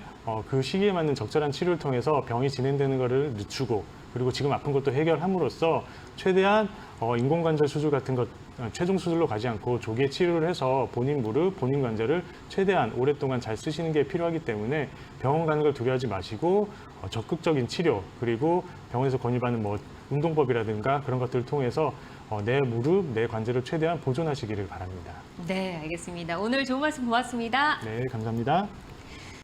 그 시기에 맞는 적절한 치료를 통해서 병이 진행되는 것을 늦추고, 그리고 지금 아픈 것도 해결함으로써 최대한 인공관절 수술 같은 것 최종 수술로 가지 않고 조기에 치료를 해서 본인 무릎, 본인 관절을 최대한 오랫동안 잘 쓰시는 게 필요하기 때문에 병원 가는 걸 두려워하지 마시고 적극적인 치료, 그리고 병원에서 권유받는 뭐 운동법이라든가 그런 것들을 통해서 내 무릎, 내 관절을 최대한 보존하시기를 바랍니다. 네, 알겠습니다. 오늘 좋은 말씀 고맙습니다. 네, 감사합니다.